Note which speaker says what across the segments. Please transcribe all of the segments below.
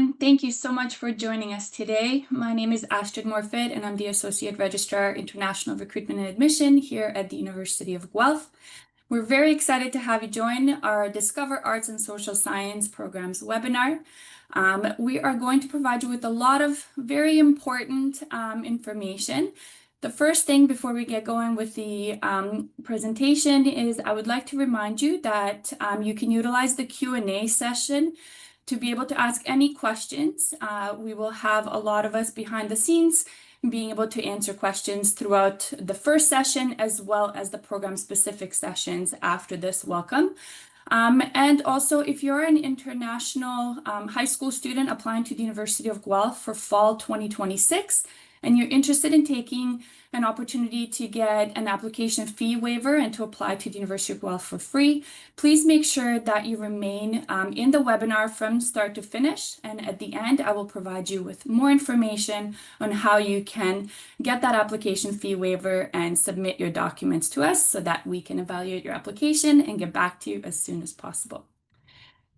Speaker 1: everyone. Thank you so much for joining us today. My name is Astrid Morfit, and I'm the Associate Registrar, International Recruitment and Admission here at the University of Guelph. We're very excited to have you join our Discover Arts and Social Science Programs webinar. We are going to provide you with a lot of very important information. The first thing before we get going with the presentation is I would like to remind you that you can utilize the Q&A session to be able to ask any questions. We will have a lot of us behind the scenes being able to answer questions throughout the first session as well as the program-specific sessions after this welcome. And also, if you're an international high school student applying to the University of Guelph for fall 2026, and you're interested in taking an opportunity to get an application fee waiver and to apply to the University of Guelph for free, please make sure that you remain in the webinar from start to finish. And at the end, I will provide you with more information on how you can get that application fee waiver and submit your documents to us so that we can evaluate your application and get back to you as soon as possible.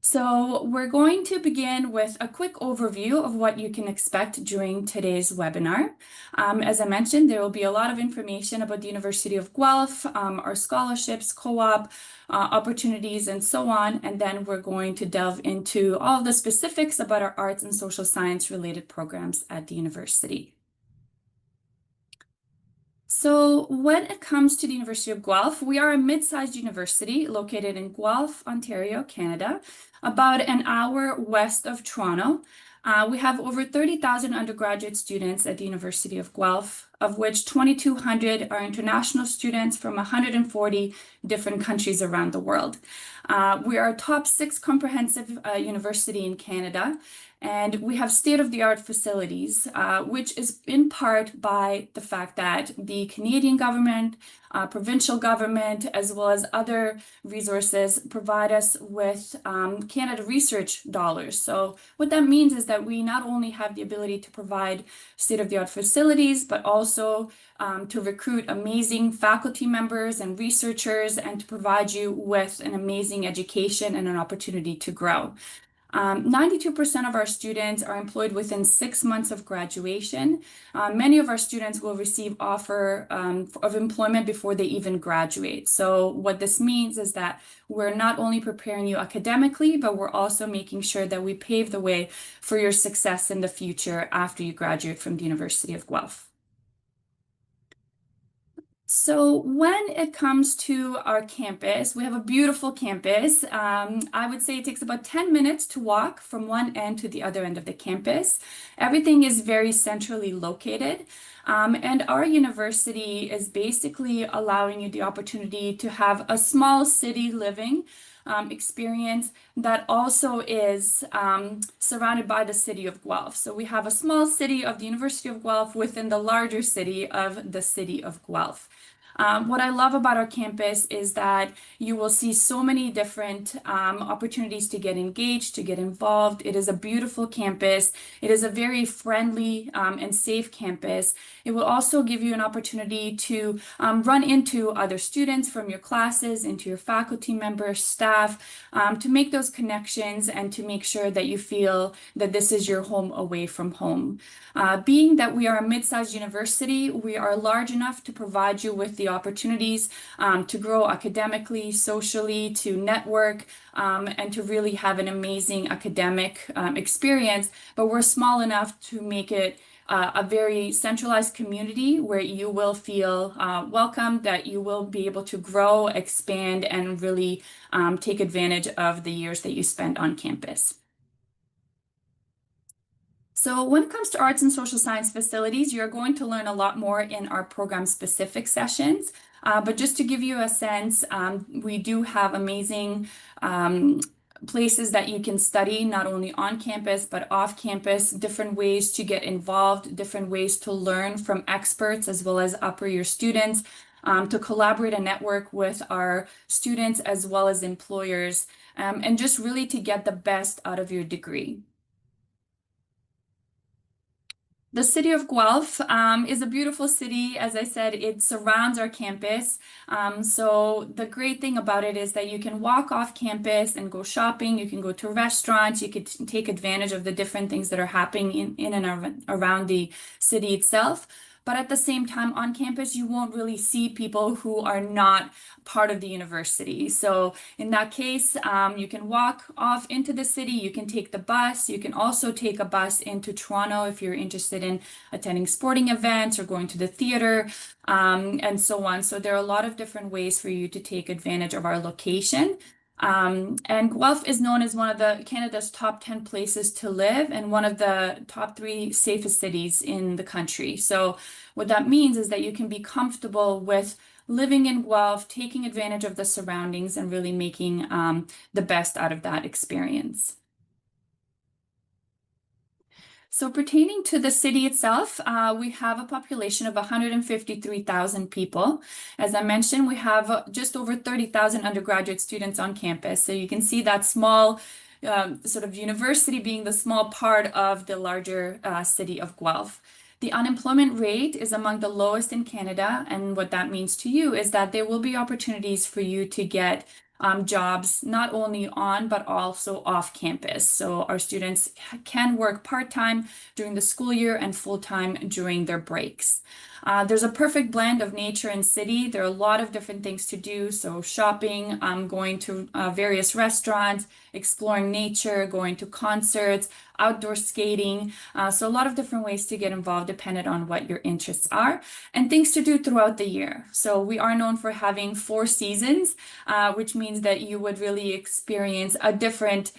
Speaker 1: So we're going to begin with a quick overview of what you can expect during today's webinar. As I mentioned, there will be a lot of information about the University of Guelph, our scholarships, co-op, opportunities, and so on. And then we're going to delve into all of the specifics about our arts and social science related programs at the university. So when it comes to the University of Guelph, we are a mid-sized university located in Guelph, Ontario, Canada, about an hour west of Toronto. We have over 30,000 undergraduate students at the University of Guelph, of which 2,200 are international students from 140 different countries around the world. We are a top 6 comprehensive university in Canada, and we have state-of-the-art facilities, which is in part by the fact that the Canadian government, provincial government, as well as other resources provide us with Canada research dollars. So what that means is that we not only have the ability to provide state-of-the-art facilities, but also to recruit amazing faculty members and researchers and to provide you with an amazing education and an opportunity to grow. 92% of our students are employed within 6 months of graduation. Many of our students will receive offer of employment before they even graduate. So what this means is that we're not only preparing you academically, but we're also making sure that we pave the way for your success in the future after you graduate from the University of Guelph. So when it comes to our campus, we have a beautiful campus. I would say it takes about 10 minutes to walk from one end to the other end of the campus. Everything is very centrally located. And our university is basically allowing you the opportunity to have a small city living experience that also is surrounded by the city of Guelph. So we have a small city of the University of Guelph within the larger city of the city of Guelph. What I love about our campus is that you will see so many different opportunities to get engaged, to get involved. It is a beautiful campus. It is a very friendly and safe campus. It will also give you an opportunity to run into other students from your classes, into your faculty members, staff, to make those connections and to make sure that you feel that this is your home away from home. Being that we are a mid-sized university, we are large enough to provide you with the opportunities to grow academically, socially, to network, and to really have an amazing academic experience. But we're small enough to make it a very centralized community where you will feel welcome, that you will be able to grow, expand, and really take advantage of the years that you spend on campus. So when it comes to arts and social science facilities, you're going to learn a lot more in our program-specific sessions. But just to give you a sense, we do have amazing places that you can study, not only on campus, but off campus, different ways to get involved, different ways to learn from experts as well as upper year students, to collaborate and network with our students as well as employers, and just really to get the best out of your degree. The city of Guelph is a beautiful city. As I said, it surrounds our campus. So the great thing about it is that you can walk off campus and go shopping. You can go to restaurants. You could take advantage of the different things that are happening in and around the city itself. But at the same time, on campus, you won't really see people who are not part of the university. So in that case, you can walk off into the city, you can take the bus, you can also take a bus into Toronto if you're interested in attending sporting events or going to the theater, and so on. So there are a lot of different ways for you to take advantage of our location. And Guelph is known as one of the Canada's top 10 places to live and one of the top three safest cities in the country. So what that means is that you can be comfortable with living in Guelph, taking advantage of the surroundings, and really making the best out of that experience. So pertaining to the city itself, we have a population of 153,000 people. As I mentioned, we have just over 30,000 undergraduate students on campus. So you can see that small sort of university being the small part of the larger city of Guelph. The unemployment rate is among the lowest in Canada, and what that means to you is that there will be opportunities for you to get jobs not only on but also off campus. So our students can work part-time during the school year and full-time during their breaks. There's a perfect blend of nature and city. There are a lot of different things to do. So shopping, going to various restaurants, exploring nature, going to concerts, outdoor skating. So a lot of different ways to get involved depending on what your interests are and things to do throughout the year. So we are known for having 4 seasons, which means that you would really experience a different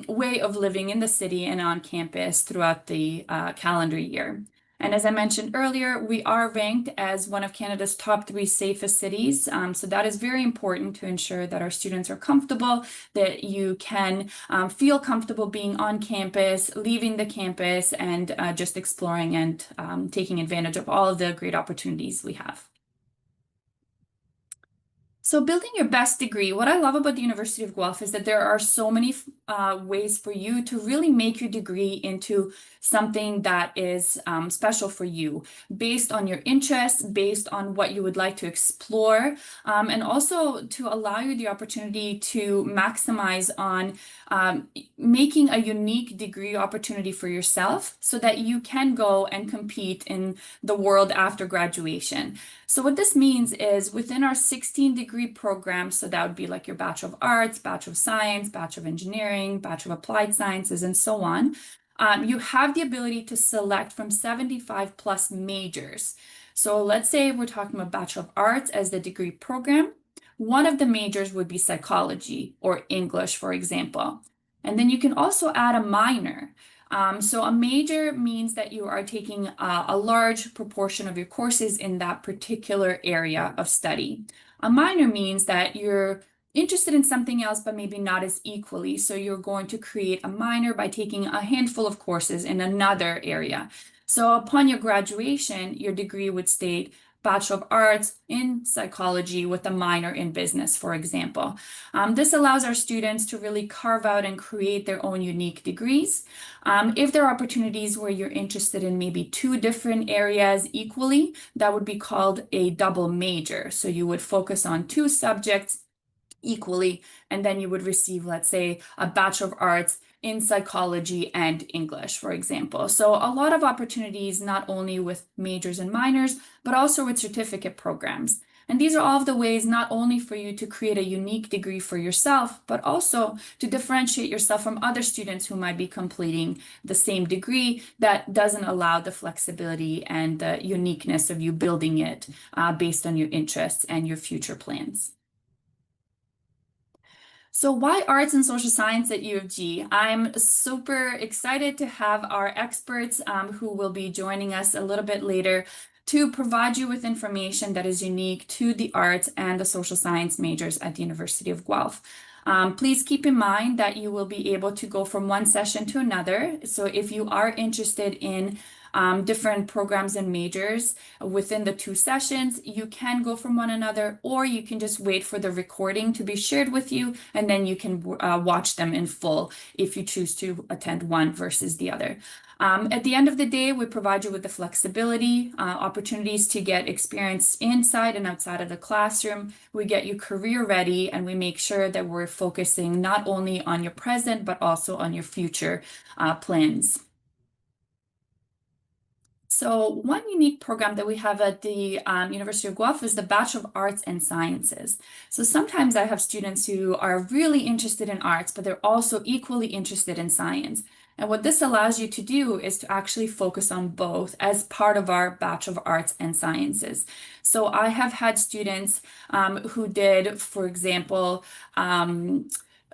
Speaker 1: way of living in the city and on campus throughout the calendar year. And as I mentioned earlier, we are ranked as one of Canada's top 3 safest cities. So that is very important to ensure that our students are comfortable, that you can feel comfortable being on campus, leaving the campus, and just exploring and taking advantage of all of the great opportunities we have. So building your best degree, what I love about the University of Guelph is that there are so many ways for you to really make your degree into something that is special for you, based on your interests, based on what you would like to explore, and also to allow you the opportunity to maximize on making a unique degree opportunity for yourself so that you can go and compete in the world after graduation. So what this means is within our 16-degree program, so that would be like your Bachelor of Arts, Bachelor of Science, Bachelor of Engineering, Bachelor of Applied Sciences, and so on, you have the ability to select from 75 plus majors. So let's say we're talking about Bachelor of Arts as the degree program. One of the majors would be psychology or English, for example. And then you can also add a minor. So a major means that you are taking a large proportion of your courses in that particular area of study. A minor means that you're interested in something else, but maybe not as equally. So you're going to create a minor by taking a handful of courses in another area. So upon your graduation, your degree would state Bachelor of Arts in Psychology with a minor in Business, for example. This allows our students to really carve out and create their own unique degrees. If there are opportunities where you're interested in maybe 2 different areas equally, that would be called a double major. So you would focus on 2 subjects equally, and then you would receive, let's say, a Bachelor of Arts in Psychology and English, for example. So a lot of opportunities, not only with majors and minors, but also with certificate programs. And these are all of the ways not only for you to create a unique degree for yourself, but also to differentiate yourself from other students who might be completing the same degree that doesn't allow the flexibility and the uniqueness of you building it based on your interests and your future plans. So why arts and social science at U of G? I'm super excited to have our experts who will be joining us a little bit later to provide you with information that is unique to the arts and the social science majors at the University of Guelph. Please keep in mind that you will be able to go from one session to another. So if you are interested in different programs and majors within the 2 sessions. You can go from one another, or you can just wait for the recording to be shared with you, and then you can watch them in full if you choose to attend one versus the other. At the end of the day, we provide you with the flexibility, opportunities to get experience inside and outside of the classroom. We get you career ready, and we make sure that we're focusing not only on your present, but also on your future plans. So one unique program that we have at the University of Guelph is the Bachelor of Arts and Sciences. So sometimes I have students who are really interested in arts, but they're also equally interested in science. And what this allows you to do is to actually focus on both as part of our Bachelor of Arts and Sciences. So I have had students who did, for example,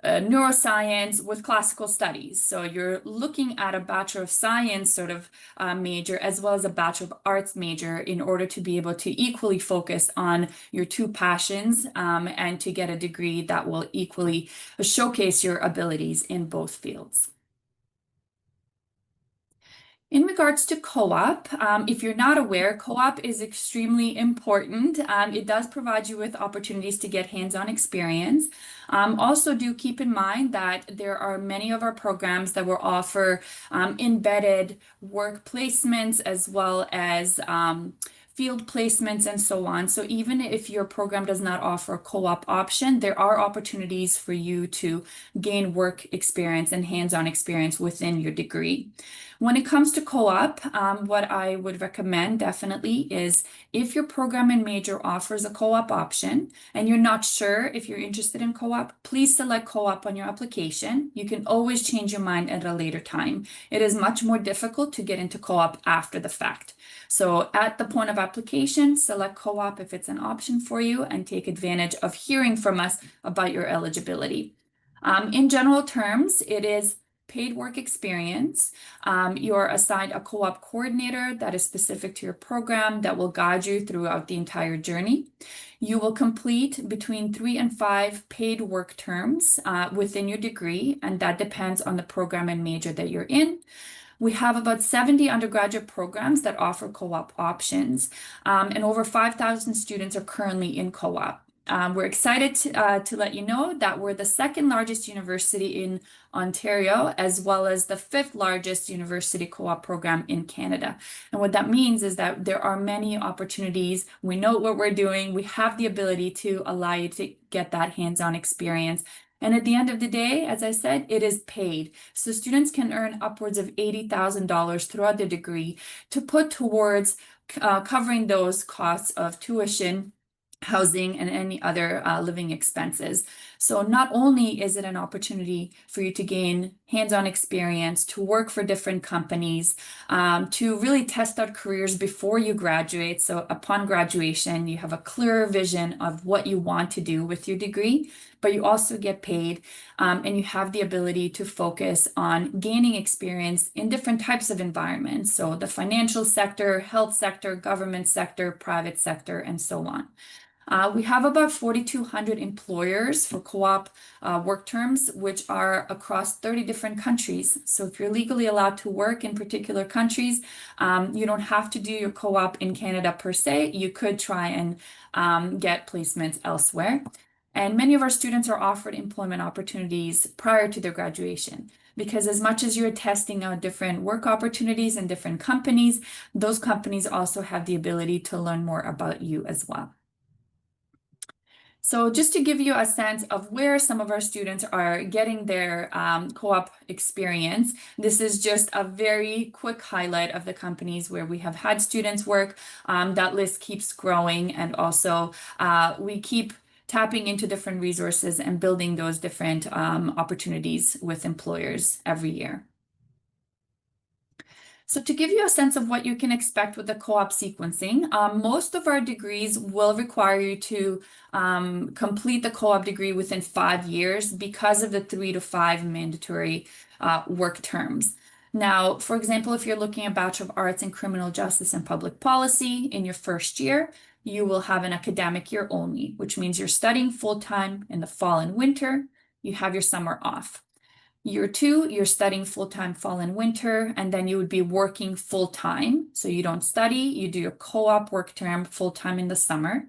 Speaker 1: neuroscience with classical studies. So you're looking at a Bachelor of Science sort of major as well as a Bachelor of Arts major in order to be able to equally focus on your two passions and to get a degree that will equally showcase your abilities in both fields. In regards to co-op, if you're not aware, co-op is extremely important. It does provide you with opportunities to get hands-on experience. Also, do keep in mind that there are many of our programs that will offer embedded work placements as well as field placements and so on. So even if your program does not offer a co-op option, there are opportunities for you to gain work experience and hands-on experience within your degree. When it comes to co-op, what I would recommend definitely is if your program and major offers a co-op option and you're not sure if you're interested in co-op, please select co-op on your application. You can always change your mind at a later time. It is much more difficult to get into co-op after the fact. So at the point of application, select co-op if it's an option for you and take advantage of hearing from us about your eligibility. In general terms, it is paid work experience. You're assigned a co-op coordinator that is specific to your program that will guide you throughout the entire journey. You will complete between 3 and 5 paid work terms within your degree, and that depends on the program and major that you're in. We have about 70 undergraduate programs that offer co-op options, and over 5,000 students are currently in co-op. We're excited to let you know that we're the second largest university in Ontario, as well as the 5th largest university co-op program in Canada. And what that means is that there are many opportunities. We know what we're doing. We have the ability to allow you to get that hands-on experience. And at the end of the day, as I said, it is paid. So students can earn upwards of $80,000 throughout their degree to put towards covering those costs of tuition, housing, and any other living expenses. So not only is it an opportunity for you to gain hands-on experience, to work for different companies, to really test out careers before you graduate. So upon graduation, you have a clearer vision of what you want to do with your degree, but you also get paid and you have the ability to focus on gaining experience in different types of environments. So the financial sector, health sector, government sector, private sector, and so on. We have about 4,200 employers for co-op work terms, which are across 30 different countries. So if you're legally allowed to work in particular countries, you don't have to do your co-op in Canada per se. You could try and get placements elsewhere. And many of our students are offered employment opportunities prior to their graduation. Because as much as you're testing out different work opportunities in different companies, those companies also have the ability to learn more about you as well. So just to give you a sense of where some of our students are getting their co-op experience, this is just a very quick highlight of the companies where we have had students work. That list keeps growing, and also we keep tapping into different resources and building those different opportunities with employers every year. So to give you a sense of what you can expect with the co-op sequencing, most of our degrees will require you to complete the co-op degree within 5 years because of the 3 to 5 mandatory work terms. Now, for example, if you're looking at Bachelor of Arts in Criminal Justice and Public Policy in your first year, you will have an academic year only, which means you're studying full-time in the fall and winter. You have your summer off. Year two, you're studying full-time fall and winter, and then you would be working full-time. So you don't study, you do your co-op work term full-time in the summer.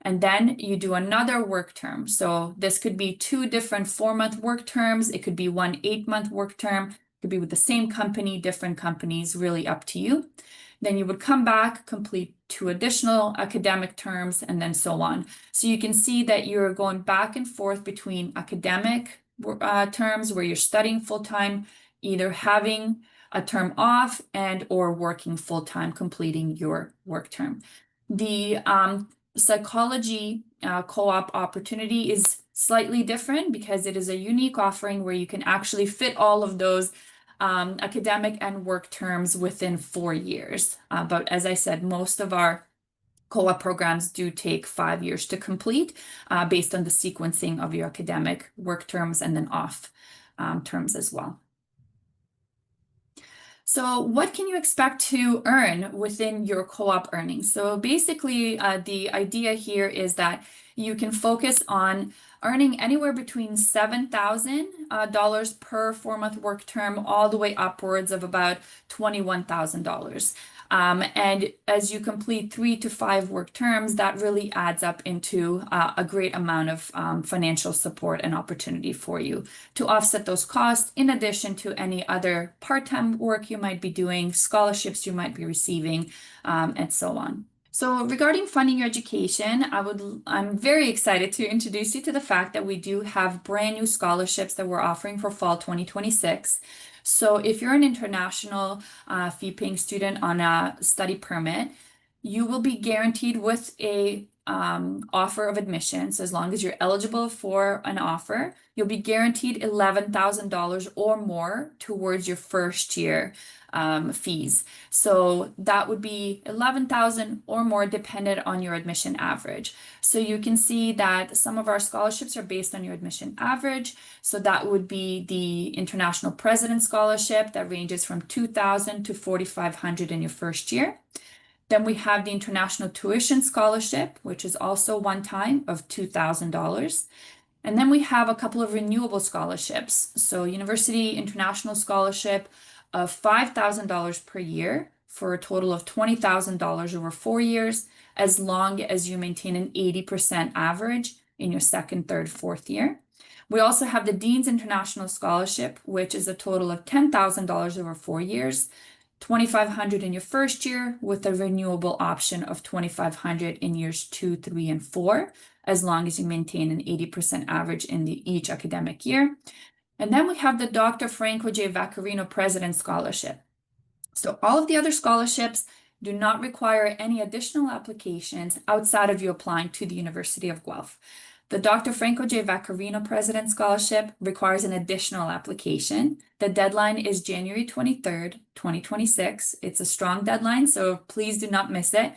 Speaker 1: And then you do another work term. So this could be two different 4-month work terms. It could be one 8-month work term. It could be with the same company, different companies, really up to you. Then you would come back, complete 2 additional academic terms, and then so on. So you can see that you're going back and forth between academic terms where you're studying full-time, either having a term off and or working full-time, completing your work term. The psychology co-op opportunity is slightly different because it is a unique offering where you can actually fit all of those academic and work terms within 4 years. But as I said, most of our co-op programs do take 5 years to complete based on the sequencing of your academic work terms and then off terms as well. So what can you expect to earn within your co-op earnings? So basically, the idea here is that you can focus on earning anywhere between $7,000 per 4-month work term, all the way upwards of about $21,000. And as you complete 3 to 5 work terms, that really adds up into a great amount of financial support and opportunity for you to offset those costs, in addition to any other part-time work you might be doing, scholarships you might be receiving, and so on. So regarding funding your education, I'm very excited to introduce you to the fact that we do have brand new scholarships that we're offering for fall 2026. So if you're an international fee-paying student on a study permit, you will be guaranteed with a offer of admission. So as long as you're eligible for an offer, you'll be guaranteed $11,000 or more towards your first year fees. So that would be 11,000 or more dependent on your admission average. So you can see that some of our scholarships are based on your admission average. So that would be the International President Scholarship that ranges from 2,000 to 4,500 in your first year. Then we have the International Tuition Scholarship, which is also one time of $2,000. And then we have a couple of renewable scholarships. So University International Scholarship of $5,000 per year for a total of $20,000 over 4 years, as long as you maintain an 80% average in your second, third, fourth year. We also have the Dean's International Scholarship, which is a total of $10,000 over 4 years, $2,500 in your first year with a renewable option of $2,500 in years 2, 3, and 4, as long as you maintain an 80% average in each academic year. And then we have the Dr. Franco J. Vaccarino President Scholarship. So all of the other scholarships do not require any additional applications outside of you applying to the University of Guelph. The Dr. Franco J. Vaccarino President Scholarship requires an additional application. The deadline is January 23rd, 2026. It's a strong deadline, so please do not miss it.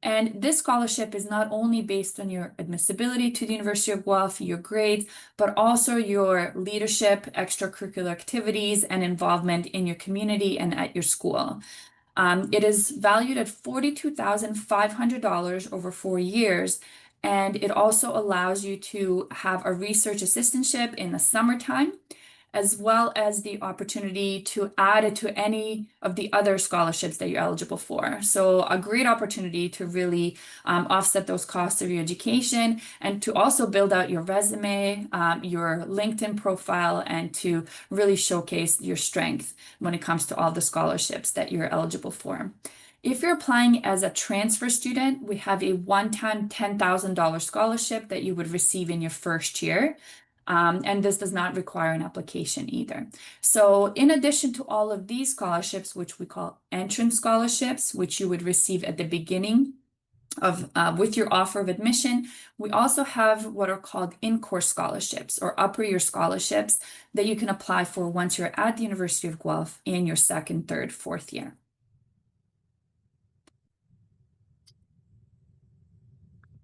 Speaker 1: And this scholarship is not only based on your admissibility to the University of Guelph, your grades, but also your leadership, extracurricular activities, and involvement in your community and at your school. It is valued at $42,500 over 4 years, and it also allows you to have a research assistantship in the summertime, as well as the opportunity to add it to any of the other scholarships that you're eligible for. So a great opportunity to really offset those costs of your education and to also build out your resume, your LinkedIn profile, and to really showcase your strength when it comes to all the scholarships that you're eligible for. If you're applying as a transfer student, we have a one-time $10,000 scholarship that you would receive in your first year. And this does not require an application either. So in addition to all of these scholarships, which we call entrance scholarships, which you would receive at the beginning of with your offer of admission, we also have what are called in-course scholarships or upper year scholarships that you can apply for once you're at the University of Guelph in your second, third, fourth year.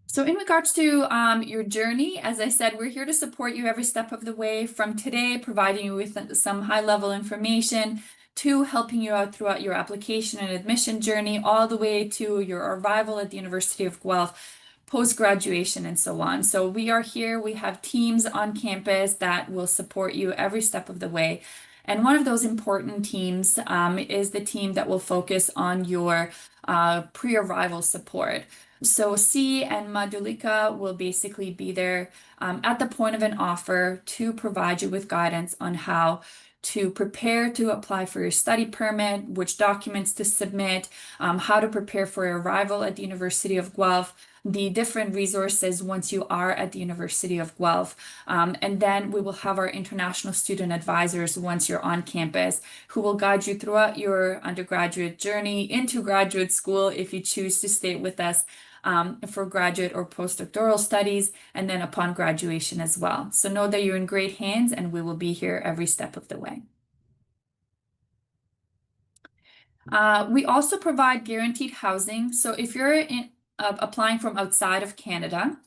Speaker 1: So in regards to your journey, as I said, we're here to support you every step of the way, from today, providing you with some high-level information, to helping you out throughout your application and admission journey, all the way to your arrival at the University of Guelph, post-graduation and so on. So we are here, we have teams on campus that will support you every step of the way. And one of those important teams is the team that will focus on your pre-arrival support. So C and Madhulika will basically be there at the point of an offer to provide you with guidance on how to prepare to apply for your study permit, which documents to submit, how to prepare for your arrival at the University of Guelph, the different resources once you are at the University of Guelph. And then we will have our international student advisors once you're on campus who will guide you throughout your undergraduate journey into graduate school if you choose to stay with us for graduate or postdoctoral studies, and then upon graduation as well. So know that you're in great hands and we will be here every step of the way. We also provide guaranteed housing. So if you're applying from outside of Canada,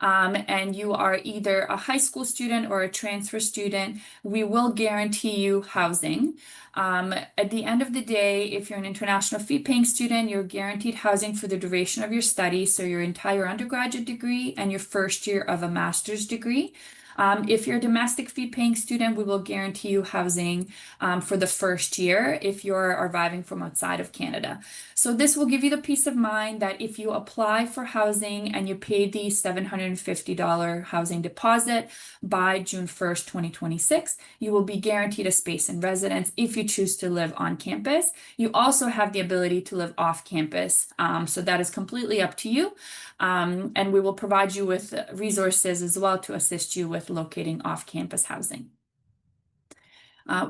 Speaker 1: and you are either a high school student or a transfer student, we will guarantee you housing. At the end of the day, if you're an international fee-paying student, you're guaranteed housing for the duration of your study, so your entire undergraduate degree and your first year of a master's degree. If you're a domestic fee-paying student, we will guarantee you housing for the first year if you're arriving from outside of Canada. So this will give you the peace of mind that if you apply for housing and you pay the $750 housing deposit by June 1st, 2026, you will be guaranteed a space in residence if you choose to live on campus. You also have the ability to live off campus, so that is completely up to you. And we will provide you with resources as well to assist you with locating off-campus housing.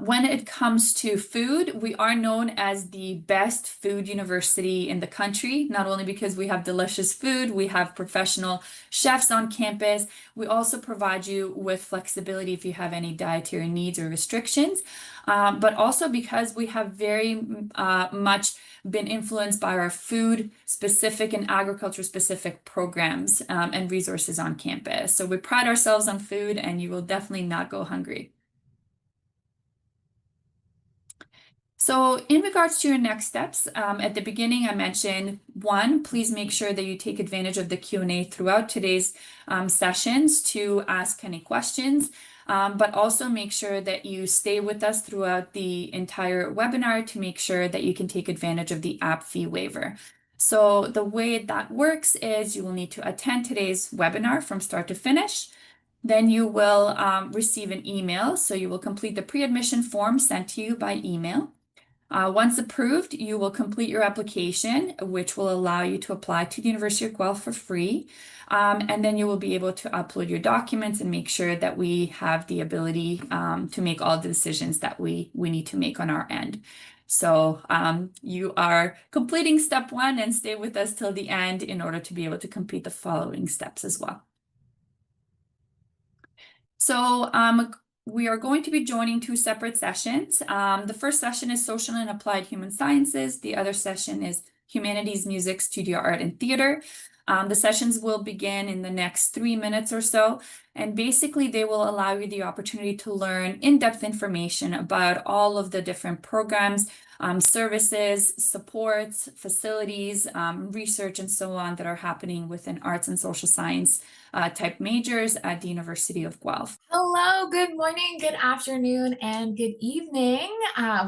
Speaker 1: When it comes to food, we are known as the best food university in the country, not only because we have delicious food, we have professional chefs on campus. We also provide you with flexibility if you have any dietary needs or restrictions, but also because we have very much been influenced by our food-specific and agriculture-specific programs and resources on campus. So we pride ourselves on food, and you will definitely not go hungry. So in regards to your next steps, at the beginning I mentioned, one, please make sure that you take advantage of the Q&A throughout today's sessions to ask any questions, but also make sure that you stay with us throughout the entire webinar to make sure that you can take advantage of the app fee waiver. So the way that works is you will need to attend today's webinar from start to finish. Then you will receive an email, so you will complete the pre-admission form sent to you by email. Once approved, you will complete your application, which will allow you to apply to the University of Guelph for free. And then you will be able to upload your documents and make sure that we have the ability to make all the decisions that we need to make on our end. So you are completing step one, and stay with us till the end in order to be able to complete the following steps as well. So we are going to be joining two separate sessions. The first session is Social and Applied Human Sciences. The other session is Humanities, Music, Studio Art, and Theater. The sessions will begin in the next 3 minutes or so, and basically they will allow you the opportunity to learn in-depth information about all of the different programs, services, supports, facilities, research, and so on that are happening within arts and social science type majors at the University of Guelph.
Speaker 2: Hello, good morning, good afternoon, and good evening,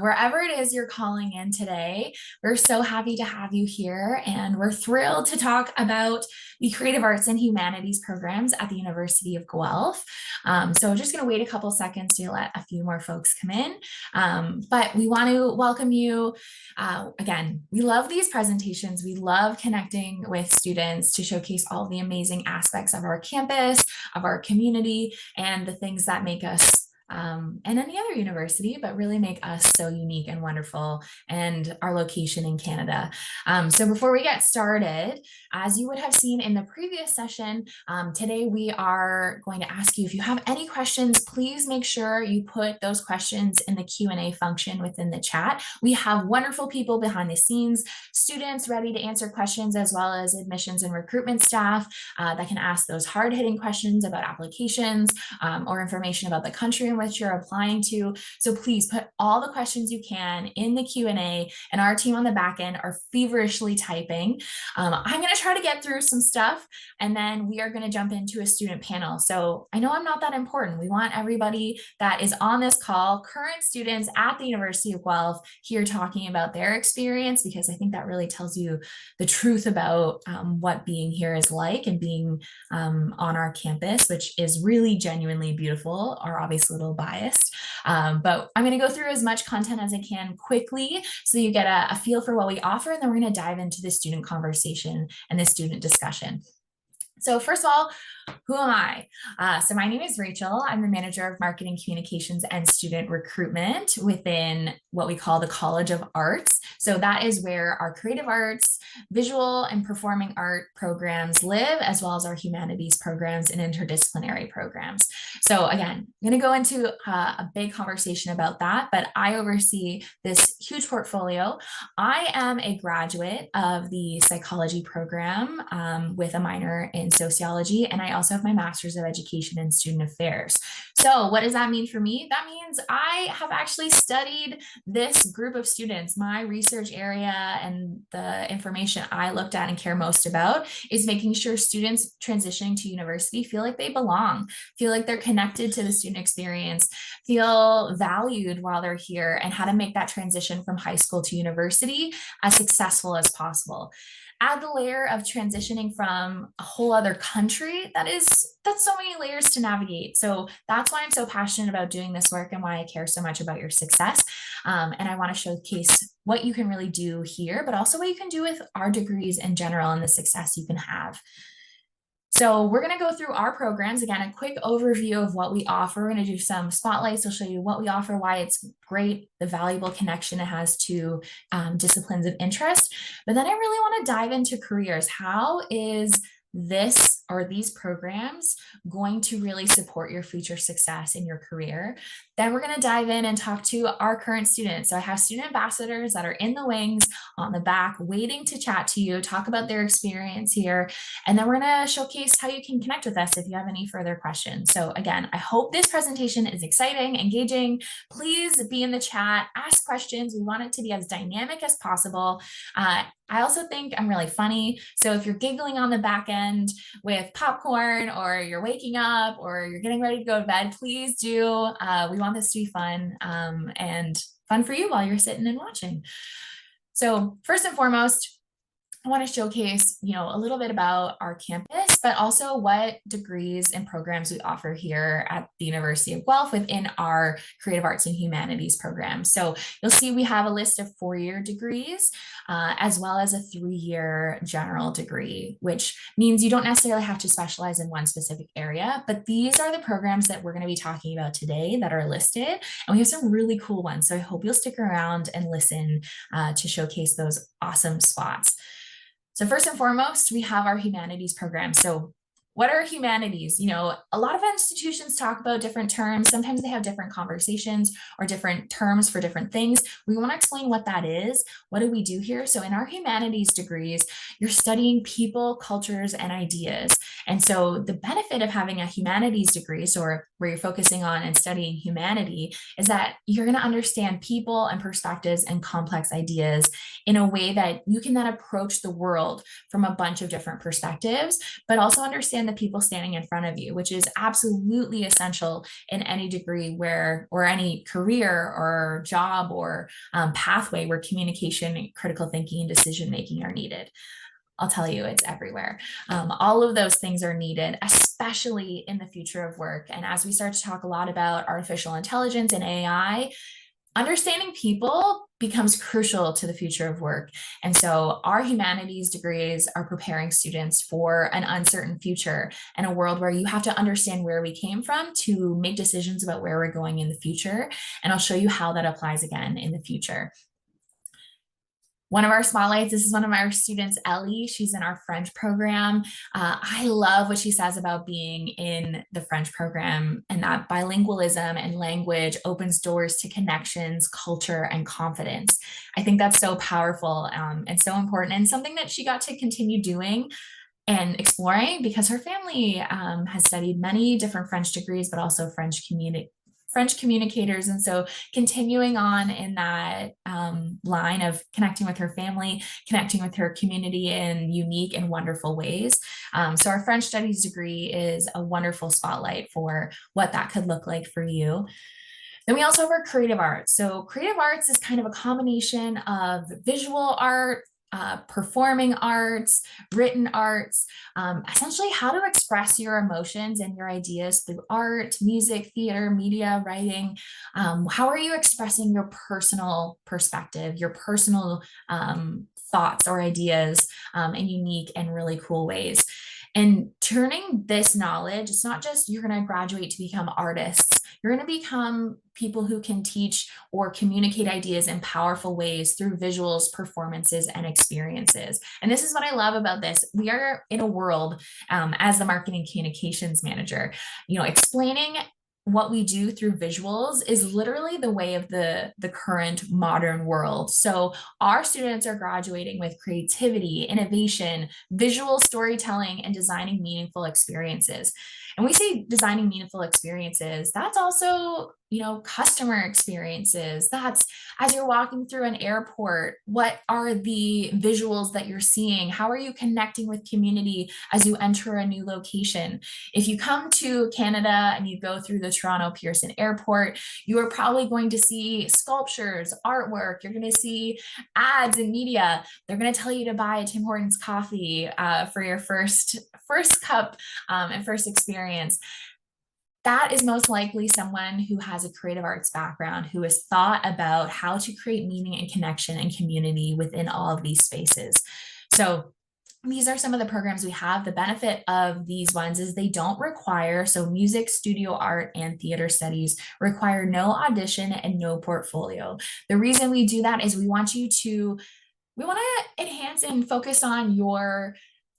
Speaker 2: wherever it is you're calling in today. We're so happy to have you here, and we're thrilled to talk about the Creative Arts and Humanities programs at the University of Guelph. So I'm just going to wait a couple seconds to let a few more folks come in, but we want to welcome you. Again, we love these presentations. We love connecting with students to showcase all the amazing aspects of our campus, of our community, and the things that make us and any other university, but really make us so unique and wonderful, and our location in Canada. So before we get started, as you would have seen in the previous session, today we are going to ask you, if you have any questions, please make sure you put those questions in the Q&A function within the chat. We have wonderful people behind the scenes, students ready to answer questions, as well as admissions and recruitment staff that can ask those hard-hitting questions about applications or information about the country in which you're applying to. So please put all the questions you can in the Q&A, and our team on the back end are feverishly typing. I'm going to try to get through some stuff, and then we are going to jump into a student panel. So I know I'm not that important. We want everybody that is on this call, current students at the University of Guelph, here talking about their experience, because I think that really tells you the truth about what being here is like and being on our campus, which is really genuinely beautiful, are obviously a little biased. But I'm going to go through as much content as I can quickly so you get a feel for what we offer, and then we're going to dive into the student conversation and the student discussion. So first of all, who am I? So my name is Rachel. I'm the manager of marketing communications and student recruitment within what we call the College of Arts. So that is where our creative arts, visual and performing art programs live, as well as our humanities programs and interdisciplinary programs. So again, I'm going to go into a big conversation about that, but I oversee this huge portfolio. I am a graduate of the psychology program with a minor in sociology, and I also have my master's of education in student affairs. So what does that mean for me? That means I have actually studied this group of students. My research area and the information I looked at and care most about is making sure students transitioning to university feel like they belong, feel like they're connected to the student experience, feel valued while they're here, and how to make that transition from high school to university as successful as possible. Add the layer of transitioning from a whole other country, that's so many layers to navigate. So that's why I'm so passionate about doing this work and why I care so much about your success. And I want to showcase what you can really do here, but also what you can do with our degrees in general and the success you can have. So we're going to go through our programs. Again, a quick overview of what we offer. We're going to do some spotlights. I'll show you what we offer, why it's great, the valuable connection it has to disciplines of interest. But then I really want to dive into careers. How is this or these programs going to really support your future success in your career? Then we're going to dive in and talk to our current students. So I have student ambassadors that are in the wings on the back waiting to chat to you, talk about their experience here. And then we're going to showcase how you can connect with us if you have any further questions. So again, I hope this presentation is exciting, engaging. Please be in the chat, ask questions. We want it to be as dynamic as possible. I also think I'm really funny. So if you're giggling on the back end with popcorn, or you're waking up, or you're getting ready to go to bed, please do. We want this to be fun and fun for you while you're sitting and watching. So first and foremost, I want to showcase, a little bit about our campus, but also what degrees and programs we offer here at the University of Guelph within our creative arts and humanities program. So you'll see we have a list of 4-year degrees, as well as a 3-year general degree, which means you don't necessarily have to specialize in one specific area, but these are the programs that we're going to be talking about today that are listed. And we have some really cool ones. So I hope you'll stick around and listen to showcase those awesome spots. So first and foremost, we have our humanities program. So what are humanities? A lot of institutions talk about different terms. Sometimes they have different conversations or different terms for different things. We want to explain what that is. What do we do here? So in our humanities degrees, you're studying people, cultures, and ideas. And so the benefit of having a humanities degree, so where you're focusing on and studying humanity, is that you're going to understand people and perspectives and complex ideas in a way that you can then approach the world from a bunch of different perspectives, but also understand the people standing in front of you, which is absolutely essential in any degree or any career or job or pathway where communication, critical thinking, and decision making are needed. I'll tell you, it's everywhere. All of those things are needed, especially in the future of work. And as we start to talk a lot about artificial intelligence and AI, understanding people becomes crucial to the future of work. And so our humanities degrees are preparing students for an uncertain future and a world where you have to understand where we came from to make decisions about where we're going in the future. And I'll show you how that applies again in the future. One of our spotlights, this is one of our students, Ellie. She's in our French program. I love what she says about being in the French program, and that bilingualism and language opens doors to connections, culture, and confidence. I think that's so powerful and so important, and something that she got to continue doing and exploring because her family has studied many different French degrees, but also French communicators. And so continuing on in that line of connecting with her family, connecting with her community in unique and wonderful ways. So our French studies degree is a wonderful spotlight for what that could look like for you. Then we also have our creative arts. So creative arts is kind of a combination of visual art, performing arts, written arts, essentially how to express your emotions and your ideas through art, music, theater, media, writing. How are you expressing your personal perspective, your personal thoughts or ideas in unique and really cool ways? And turning this knowledge, it's not just you're going to graduate to become artists. You're going to become people who can teach or communicate ideas in powerful ways through visuals, performances, and experiences. And this is what I love about this. We are in a world, as the marketing communications manager, explaining what we do through visuals is literally the way of the current modern world. So our students are graduating with creativity, innovation, visual storytelling, and designing meaningful experiences. And we say designing meaningful experiences, that's also, customer experiences. That's as you're walking through an airport, what are the visuals that you're seeing? How are you connecting with community as you enter a new location? If you come to Canada and you go through the Toronto Pearson Airport, you are probably going to see sculptures, artwork. You're going to see ads in media. They're going to tell you to buy a Tim Hortons coffee for your first cup and first experience. That is most likely someone who has a creative arts background, who has thought about how to create meaning and connection and community within all of these spaces. So these are some of the programs we have. The benefit of these ones is they don't require, so music, studio art, and theater studies require no audition and no portfolio. The reason we do that is we want to enhance and focus on your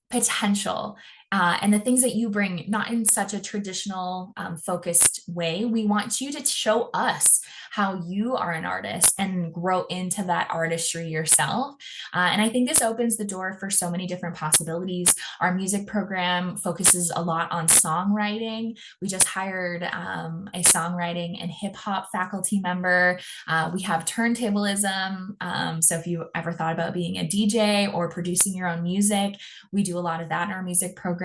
Speaker 2: potential and the things that you bring, not in such a traditional focused way. We want you to show us how you are an artist and grow into that artistry yourself. And I think this opens the door for so many different possibilities. Our music program focuses a lot on songwriting. We just hired a songwriting and hip hop faculty member. We have turntablism. So if you ever thought about being a DJ or producing your own music, we do a lot of that in our music program.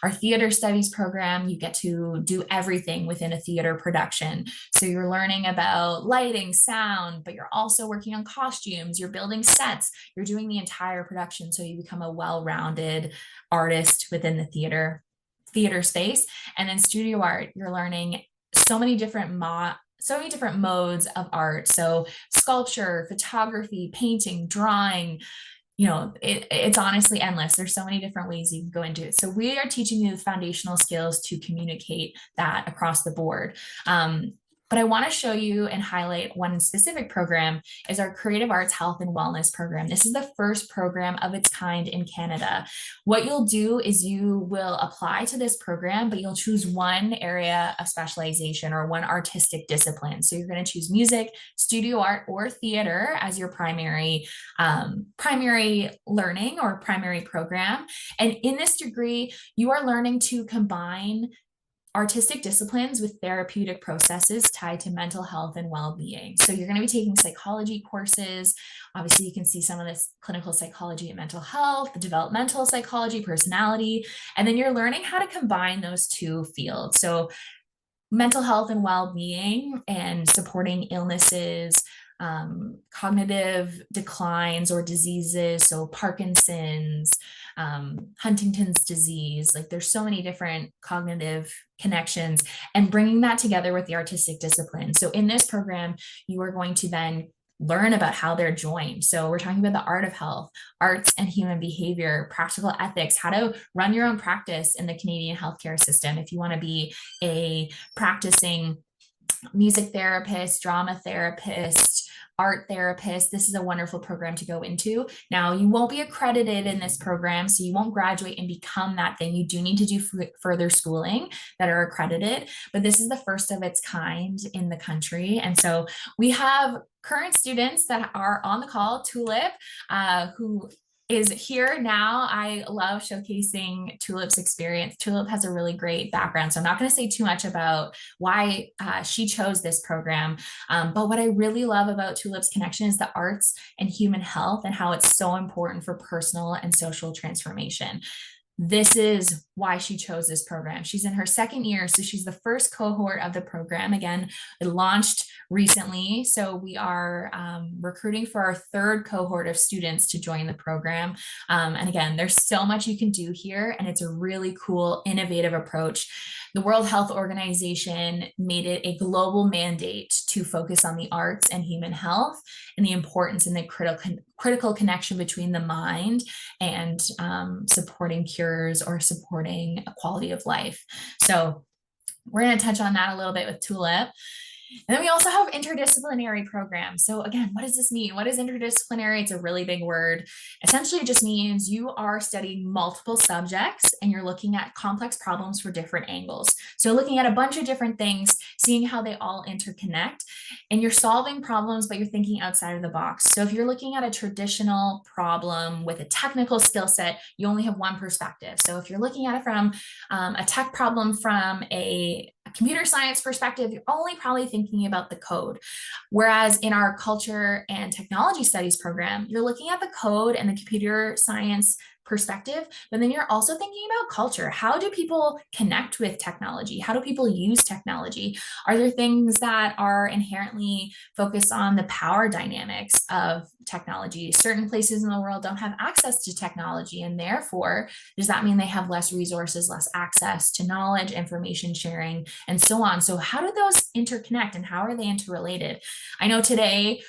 Speaker 2: Our theater studies program, you get to do everything within a theater production. So you're learning about lighting, sound, but you're also working on costumes, you're building sets, you're doing the entire production. So you become a well-rounded artist within the theater space. And then studio art, you're learning so many different modes of art. So sculpture, photography, painting, drawing, it's honestly endless. There's so many different ways you can go into it. So we are teaching you the foundational skills to communicate that across the board. But I want to show you and highlight one specific program is our Creative Arts Health and Wellness program. This is the first program of its kind in Canada. What you'll do is you will apply to this program, but you'll choose one area of specialization or one artistic discipline. So you're going to choose music, studio art, or theater as your primary learning or primary program. And in this degree, you are learning to combine artistic disciplines with therapeutic processes tied to mental health and well-being. So you're going to be taking psychology courses. Obviously, you can see some of this clinical psychology and mental health, the developmental psychology, personality, and then you're learning how to combine those two fields. So mental health and well-being and supporting illnesses, cognitive declines or diseases, so Parkinson's, Huntington's disease, like there's so many different cognitive connections, and bringing that together with the artistic discipline. So in this program, you are going to then learn about how they're joined. So we're talking about the art of health, arts and human behavior, practical ethics, how to run your own practice in the Canadian healthcare system. If you want to be a practicing music therapist, drama therapist, art therapist, this is a wonderful program to go into. Now, you won't be accredited in this program, so you won't graduate and become that thing. You do need to do further schooling that are accredited, but this is the first of its kind in the country. And so we have current students that are on the call, Tulip, who is here now. I love showcasing Tulip's experience. Tulip has a really great background, so I'm not going to say too much about why she chose this program. But what I really love about Tulip's connection is the arts and human health and how it's so important for personal and social transformation. This is why she chose this program. She's in her second year, so she's the first cohort of the program. Again, it launched recently, so we are recruiting for our third cohort of students to join the program. And again, there's so much you can do here, and it's a really cool, innovative approach. The World Health Organization made it a global mandate to focus on the arts and human health and the importance and the critical connection between the mind and supporting cures or supporting a quality of life. So we're going to touch on that a little bit with Tulip. And then we also have interdisciplinary programs. So again, what does this mean? What is interdisciplinary? It's a really big word. Essentially, it just means you are studying multiple subjects and you're looking at complex problems for different angles. So looking at a bunch of different things, seeing how they all interconnect, and you're solving problems, but you're thinking outside of the box. So if you're looking at a traditional problem with a technical skill set, you only have one perspective. So if you're looking at it from a tech problem from a computer science perspective, you're only probably thinking about the code. Whereas in our culture and technology studies program, you're looking at the code and the computer science perspective, but then you're also thinking about culture. How do people connect with technology? How do people use technology? Are there things that are inherently focused on the power dynamics of technology? Certain places in the world don't have access to technology, and therefore, does that mean they have less resources, less access to knowledge, information sharing, and so on? So how do those interconnect and how are they interrelated? I know today,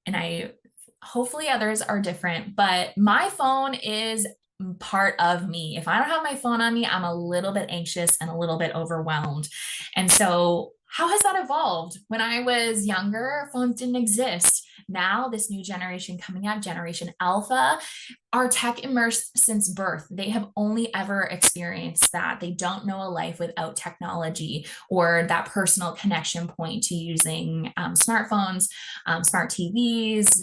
Speaker 2: and hopefully others are different, but my phone is part of me. If I don't have my phone on me, I'm a little bit anxious and a little bit overwhelmed. And so how has that evolved? When I was younger, phones didn't exist. Now, this new generation coming out, Generation Alpha, are tech immersed since birth. They have only ever experienced that. They don't know a life without technology or that personal connection point to using smartphones, smart TVs,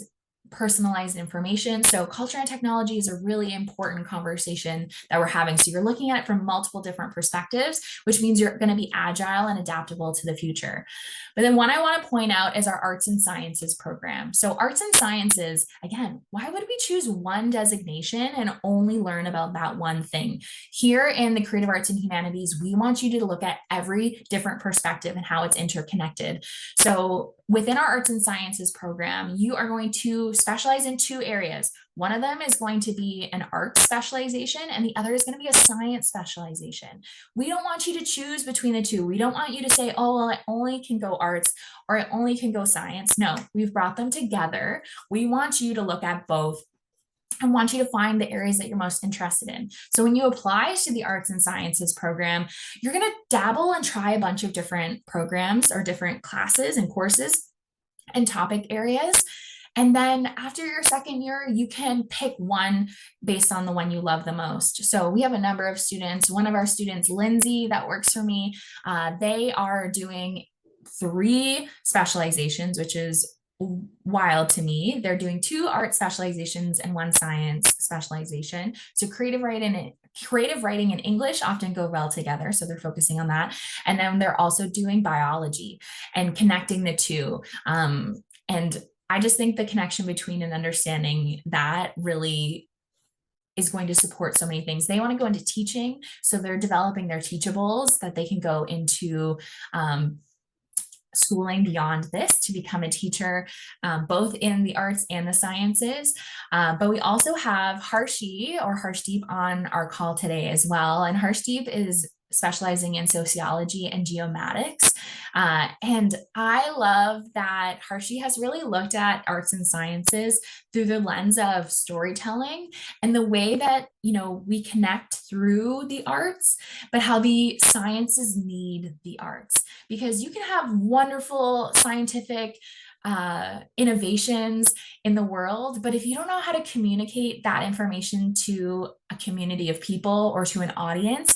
Speaker 2: personalized information. So culture and technology is a really important conversation that we're having. So you're looking at it from multiple different perspectives, which means you're going to be agile and adaptable to the future. But then one I want to point out is our arts and sciences program. So arts and sciences, again, why would we choose one designation and only learn about that one thing? Here in the creative arts and humanities, we want you to look at every different perspective and how it's interconnected. So within our arts and sciences program, you are going to specialize in two areas. One of them is going to be an art specialization, and the other is going to be a science specialization. We don't want you to choose between the two. We don't want you to say, oh, well, I only can go arts or I only can go science. No, we've brought them together. We want you to look at both. I want you to find the areas that you're most interested in. So when you apply to the arts and sciences program, you're going to dabble and try a bunch of different programs or different classes and courses and topic areas. And then after your second year, you can pick one based on the one you love the most. So we have a number of students. One of our students, Lindsay, that works for me, they are doing 3 specializations, which is wild to me. They're doing 2 art specializations and 1 science specialization. So creative writing and English often go well together. So they're focusing on that. And then they're also doing biology and connecting the two. And I just think the connection between and understanding that really is going to support so many things. They want to go into teaching. So they're developing their teachables that they can go into schooling beyond this to become a teacher, both in the arts and the sciences. But we also have Harshdeep on our call today as well. And Harshdeep is specializing in sociology and geomatics. And I love that Harshi has really looked at arts and sciences through the lens of storytelling and the way that, we connect through the arts, but how the sciences need the arts. Because you can have wonderful scientific innovations in the world, but if you don't know how to communicate that information to a community of people or to an audience,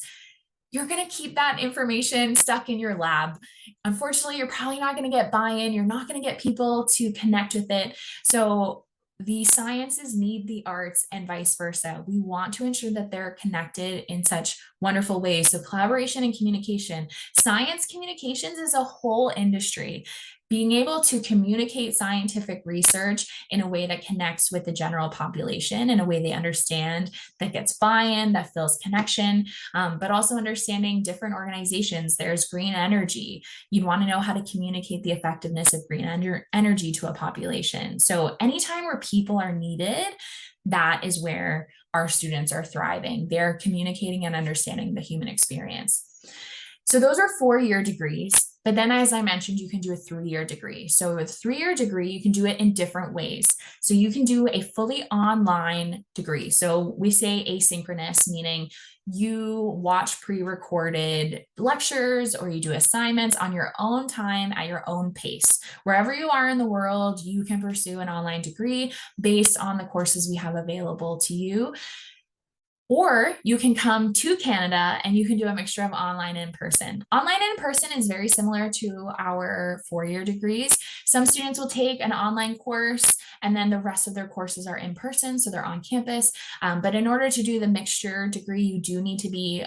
Speaker 2: you're going to keep that information stuck in your lab. Unfortunately, you're probably not going to get buy-in. You're not going to get people to connect with it. So the sciences need the arts and vice versa. We want to ensure that they're connected in such wonderful ways. So collaboration and communication. Science communications is a whole industry. Being able to communicate scientific research in a way that connects with the general population, in a way they understand, that gets buy-in, that feels connection, but also understanding different organizations. There's green energy. You'd want to know how to communicate the effectiveness of green energy to a population. So anytime where people are needed, that is where our students are thriving. They're communicating and understanding the human experience. So those are 4-year degrees. But then, as I mentioned, you can do a 3-year degree. So with a 3-year degree, you can do it in different ways. So you can do a fully online degree. So we say asynchronous, meaning you watch pre-recorded lectures or you do assignments on your own time at your own pace. Wherever you are in the world, you can pursue an online degree based on the courses we have available to you. Or you can come to Canada and you can do a mixture of online and in person. Online and in person is very similar to our 4-year degrees. Some students will take an online course and then the rest of their courses are in person, so they're on campus. But in order to do the mixture degree, you do need to be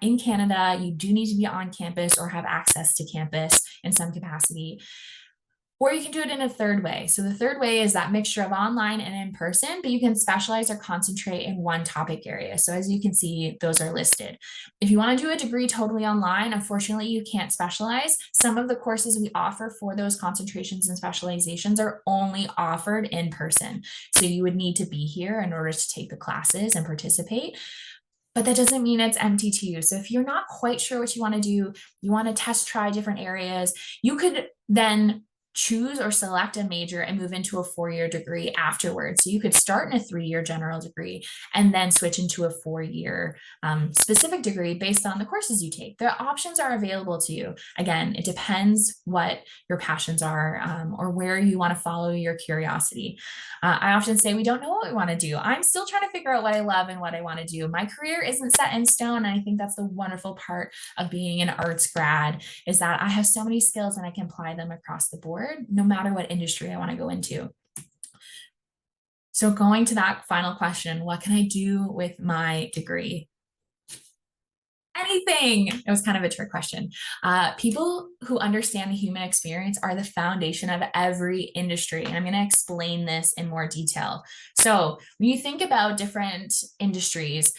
Speaker 2: in Canada, you do need to be on campus or have access to campus in some capacity. Or you can do it in a third way. So the third way is that mixture of online and in person, but you can specialize or concentrate in one topic area. So as you can see, those are listed. If you want to do a degree totally online, unfortunately, you can't specialize. Some of the courses we offer for those concentrations and specializations are only offered in person. So you would need to be here in order to take the classes and participate. But that doesn't mean it's empty to you. So if you're not quite sure what you want to do, you want to test try different areas, you could then choose or select a major and move into a 4-year degree afterwards. So you could start in a 3-year general degree and then switch into a 4-year specific degree based on the courses you take. The options are available to you. Again, it depends what your passions are or where you want to follow your curiosity. I often say we don't know what we want to do. I'm still trying to figure out what I love and what I want to do. My career isn't set in stone. And I think that's the wonderful part of being an arts grad is that I have so many skills and I can apply them across the board, no matter what industry I want to go into. So going to that final question, what can I do with my degree? Anything. It was kind of a trick question. People who understand the human experience are the foundation of every industry. And I'm going to explain this in more detail. So when you think about different industries,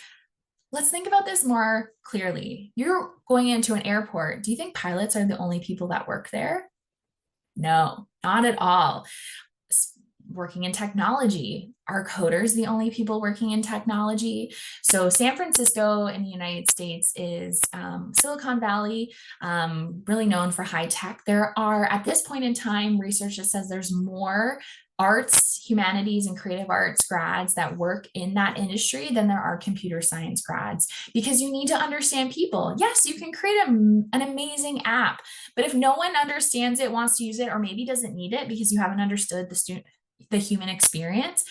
Speaker 2: let's think about this more clearly. You're going into an airport. Do you think pilots are the only people that work there? No, not at all. Working in technology, are coders the only people working in technology? So San Francisco in the United States is Silicon Valley, really known for high tech. There are, at this point in time, research that says there's more arts, humanities, and creative arts grads that work in that industry than there are computer science grads, because you need to understand people. Yes, you can create an amazing app, but if no one understands it, wants to use it, or maybe doesn't need it because you haven't understood the human experience,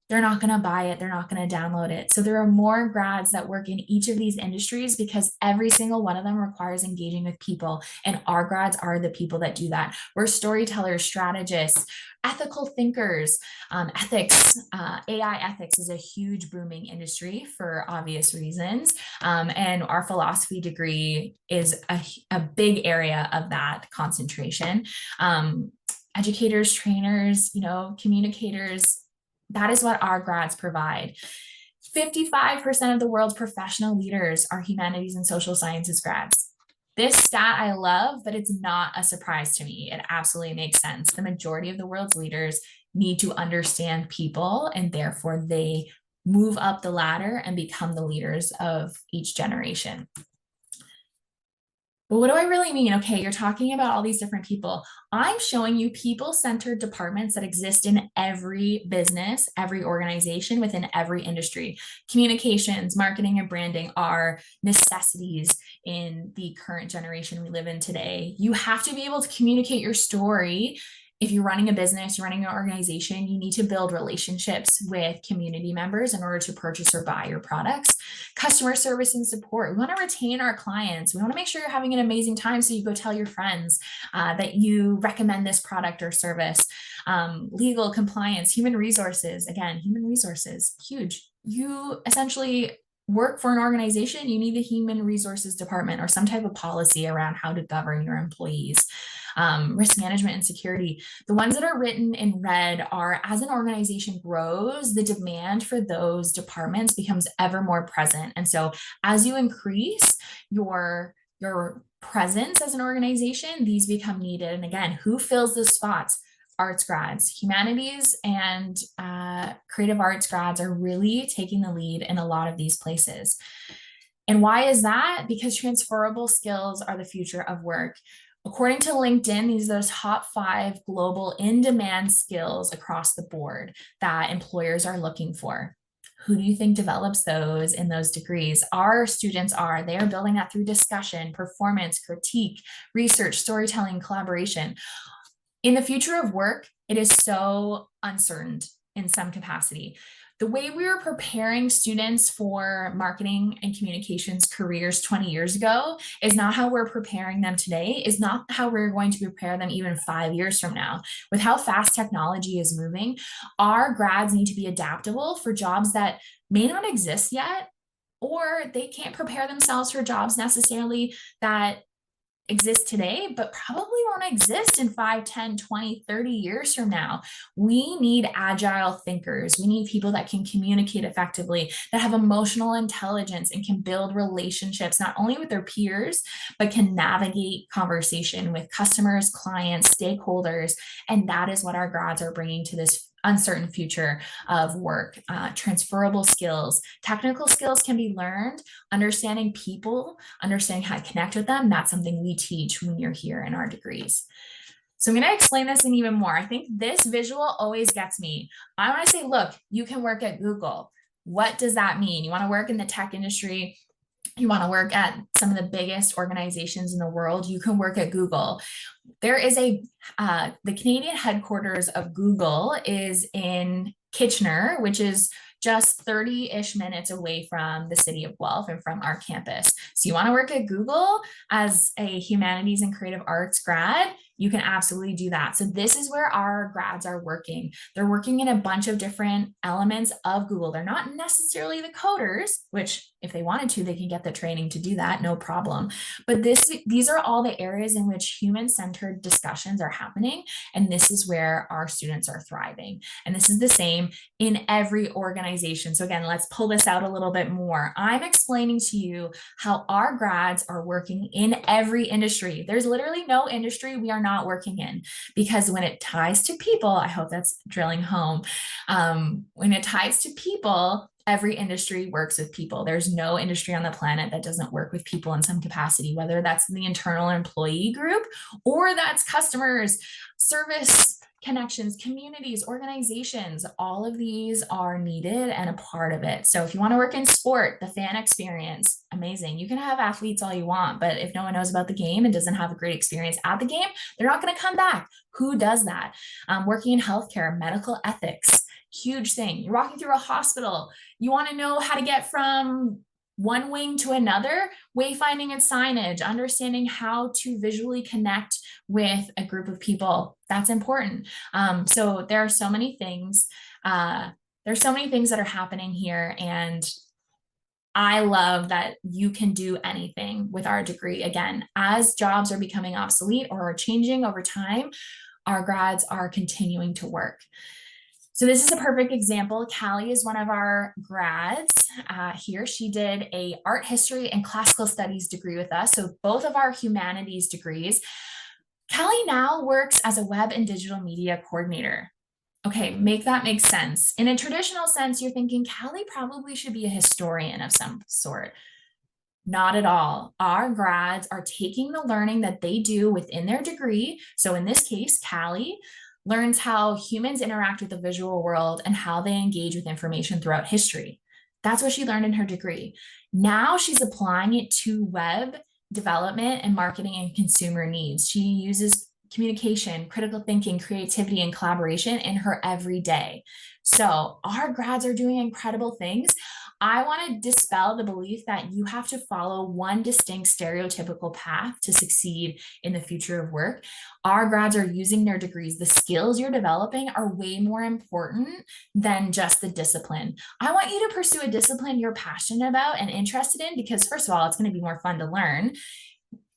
Speaker 2: they're not going to buy it. They're not going to download it. So there are more grads that work in each of these industries because every single one of them requires engaging with people. And our grads are the people that do that. We're storytellers, strategists, ethical thinkers, ethics. AI ethics is a huge booming industry for obvious reasons. And our philosophy degree is a big area of that concentration. Educators, trainers, communicators, that is what our grads provide. 55% of the world's professional leaders are humanities and social sciences grads. This stat I love, but it's not a surprise to me. It absolutely makes sense. The majority of the world's leaders need to understand people, and therefore they move up the ladder and become the leaders of each generation. But what do I really mean? Okay, you're talking about all these different people. I'm showing you people-centered departments that exist in every business, every organization, within every industry. Communications, marketing, and branding are necessities in the current generation we live in today. You have to be able to communicate your story. If you're running a business, you're running an organization, you need to build relationships with community members in order to purchase or buy your products. Customer service and support. We want to retain our clients. We want to make sure you're having an amazing time, so you go tell your friends that you recommend this product or service. legal, compliance, human resources. Again, human resources, huge. You essentially work for an organization, you need a human resources department or some type of policy around how to govern your employees. Risk management and security. The ones that are written in red are, as an organization grows, the demand for those departments becomes ever more present. And so as you increase your presence as an organization, these become needed. And again, who fills the spots? Arts grads, humanities, and creative arts grads are really taking the lead in a lot of these places. And why is that? Because transferable skills are the future of work. According to LinkedIn, these are those top 5 global in-demand skills across the board that employers are looking for. Who do you think develops those in those degrees? Our students are. They are building that through discussion, performance, critique, research, storytelling, collaboration. In the future of work, it is so uncertain in some capacity. The way we were preparing students for marketing and communications careers 20 years ago is not how we're preparing them today, is not how we're going to prepare them even 5 years from now. With how fast technology is moving, our grads need to be adaptable for jobs that may not exist yet, or they can't prepare themselves for jobs necessarily that exist today, but probably won't exist in 5, 10, 20, 30 years from now. We need agile thinkers. We need people that can communicate effectively, that have emotional intelligence and can build relationships, not only with their peers, but can navigate conversation with customers, clients, stakeholders. And that is what our grads are bringing to this uncertain future of work. Transferable skills, technical skills can be learned. Understanding people, understanding how to connect with them, that's something we teach when you're here in our degrees. So I'm going to explain this in even more. I think this visual always gets me. I want to say, look, you can work at Google. What does that mean? You want to work in the tech industry? You want to work at some of the biggest organizations in the world, you can work at Google. There is the Canadian headquarters of Google is in Kitchener, which is just 30-ish minutes away from the city of Guelph and from our campus. So you want to work at Google as a humanities and creative arts grad, you can absolutely do that. So this is where our grads are working. They're working in a bunch of different elements of Google. They're not necessarily the coders, which if they wanted to, they can get the training to do that, no problem. But these are all the areas in which human-centered discussions are happening. And this is where our students are thriving. And this is the same in every organization. So again, let's pull this out a little bit more. I'm explaining to you how our grads are working in every industry. There's literally no industry we are not working in, because when it ties to people, I hope that's drilling home. When it ties to people, every industry works with people. There's no industry on the planet that doesn't work with people in some capacity, whether that's the internal employee group or that's customers, service connections, communities, organizations. All of these are needed and a part of it. So if you want to work in sport, the fan experience, amazing. You can have athletes all you want, but if no one knows about the game and doesn't have a great experience at the game, they're not going to come back. Who does that? Working in healthcare, medical ethics, huge thing. You're walking through a hospital. You want to know how to get from one wing to another, wayfinding and signage, understanding how to visually connect with a group of people. That's important. So there are so many things. There's so many things that are happening here. And I love that you can do anything with our degree. Again, as jobs are becoming obsolete or are changing over time, our grads are continuing to work. So this is a perfect example. Callie is one of our grads here. She did a art history and classical studies degree with us. So both of our humanities degrees. Callie now works as a web and digital media coordinator. Okay, make that make sense. In a traditional sense, you're thinking Callie probably should be a historian of some sort. Not at all. Our grads are taking the learning that they do within their degree. So in this case, Callie learns how humans interact with the visual world and how they engage with information throughout history. That's what she learned in her degree. Now she's applying it to web development and marketing and consumer needs. She uses communication, critical thinking, creativity, and collaboration in her everyday. So our grads are doing incredible things. I want to dispel the belief that you have to follow one distinct stereotypical path to succeed in the future of work. Our grads are using their degrees. The skills you're developing are way more important than just the discipline. I want you to pursue a discipline you're passionate about and interested in because, first of all, it's going to be more fun to learn.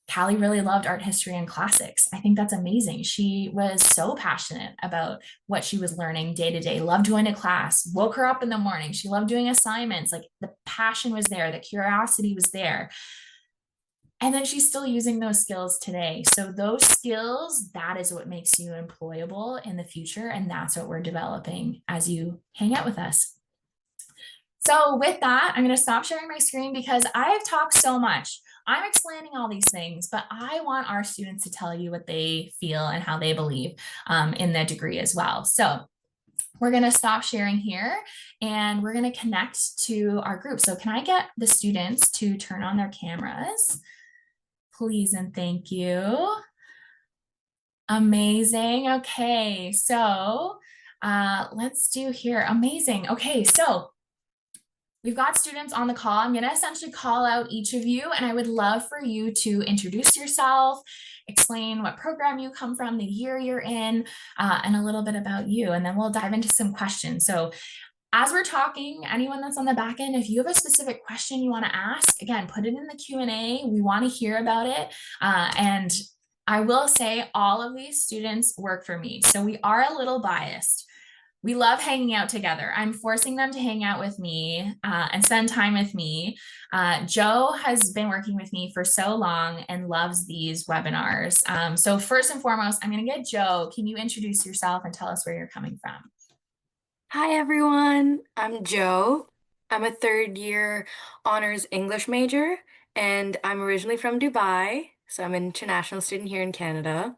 Speaker 2: Callie really loved art history and classics. I think that's amazing. She was so passionate about what she was learning day to day, loved going to class, woke her up in the morning. She loved doing assignments. Like the passion was there, the curiosity was there. And then she's still using those skills today. So those skills, that is what makes you employable in the future. And that's what we're developing as you hang out with us. So with that, I'm going to stop sharing my screen because I have talked so much. I'm explaining all these things, but I want our students to tell you what they feel and how they believe in the degree as well. So we're going to stop sharing here and we're going to connect to our group. So can I get the students to turn on their cameras? Please and thank you. Amazing. Okay, so let's do here. Amazing. Okay, so we've got students on the call. I'm going to essentially call out each of you, and I would love for you to introduce yourself, explain what program you come from, the year you're in, and a little bit about you, and then we'll dive into some questions. So as we're talking, anyone that's on the back end, if you have a specific question you want to ask, again, put it in the Q&A. We want to hear about it. And I will say all of these students work for me. So we are a little biased. We love hanging out together. I'm forcing them to hang out with me and spend time with me. Joe has been working with me for so long and loves these webinars. So first and foremost, I'm going to get Joe. Can you introduce yourself and tell us where you're coming from?
Speaker 3: Hi everyone, I'm Joe. I'm a third year honors English major and I'm originally from Dubai, so I'm an international student here in Canada.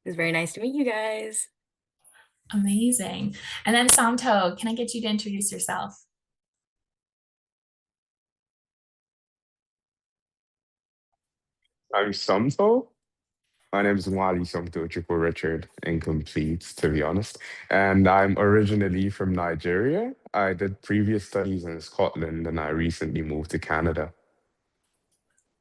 Speaker 3: It was very nice to meet you guys.
Speaker 2: Amazing. And then Samto, can I get you to introduce yourself?
Speaker 4: I'm Sumto. My name is Wally Sumto Triple Richard, incomplete, to be honest. And I'm originally from Nigeria. I did previous studies in Scotland and I recently moved to Canada.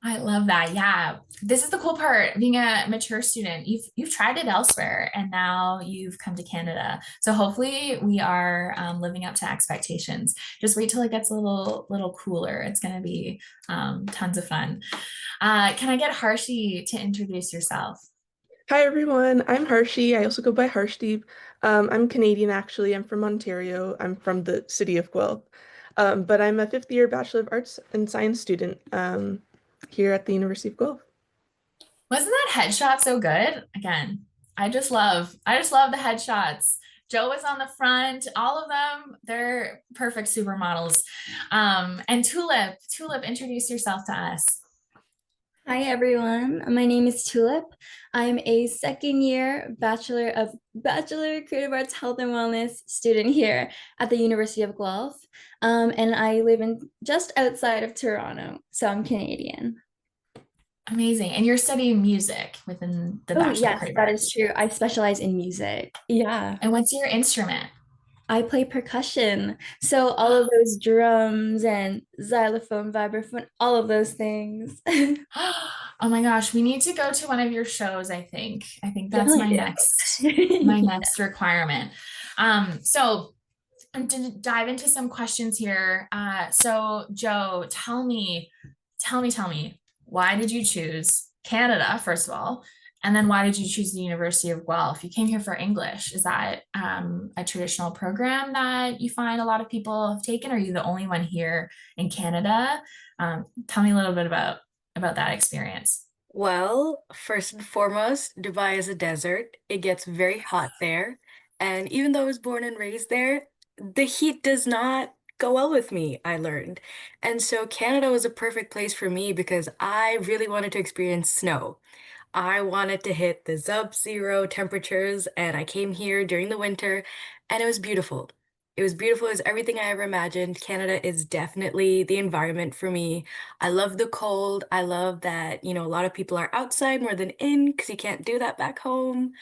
Speaker 2: I love that. Yeah. This is the cool part, being a mature student. You've tried it elsewhere and now you've come to Canada. So hopefully we are living up to expectations. Just wait till it gets a little cooler. It's going to be tons of fun. Can I get Harshi to introduce yourself?
Speaker 5: Hi everyone, I'm Harshi. I also go by Harshdeep. I'm Canadian actually. I'm from Ontario. I'm from the city of Guelph. But I'm a fifth year Bachelor of Arts and Science student here at the University of Guelph.
Speaker 2: Wasn't that headshot so good? Again, I just love the headshots. Joe was on the front, all of them, they're perfect supermodels. And Tulip, introduce yourself to us.
Speaker 6: Hi everyone, my name is Tulip. I'm a second year Bachelor Creative Arts Health and Wellness student here at the University of Guelph. And I live in just outside of Toronto, so I'm Canadian.
Speaker 2: Amazing. And you're studying music within the
Speaker 6: Oh,
Speaker 2: Bachelor of
Speaker 6: yes,
Speaker 2: Creative
Speaker 6: that
Speaker 2: Arts.
Speaker 6: is true. I specialize in music. Yeah,
Speaker 2: And what's your instrument?
Speaker 6: I play percussion. So all of those drums and xylophone, vibraphone, all of those things.
Speaker 2: Oh my gosh, we need to go to one of your shows, I think. I think that's
Speaker 6: Definitely
Speaker 2: my
Speaker 6: do.
Speaker 2: my next requirement. So I'm to dive into some questions here. So Joe, tell me, why did you choose Canada, first of all? And then why did you choose the University of Guelph? You came here for English. Is that a traditional program that you find a lot of people have taken? Or are you the only one here in Canada? Tell me a little bit about that experience.
Speaker 3: Well, first and foremost, Dubai is a desert. It gets very hot there. And even though I was born and raised there, the heat does not go well with me, I learned. And so Canada was a perfect place for me because I really wanted to experience snow. I wanted to hit the sub-zero temperatures, and I came here during the winter, and it was beautiful. It was beautiful. It was everything I ever imagined. Canada is definitely the environment for me. I love the cold. I love that, a lot of people are outside more than in because you can't do that back home.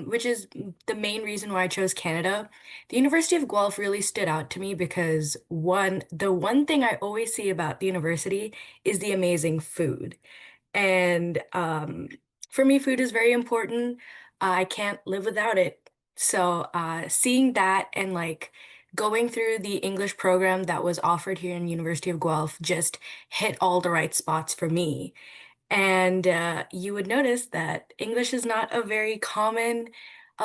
Speaker 3: which is the main reason why I chose Canada. The University of Guelph really stood out to me because the one thing I always see about the university is the amazing food. And for me, food is very important. I can't live without it. So seeing that and like going through the English program that was offered here in University of Guelph just hit all the right spots for me. And you would notice that English is not a very common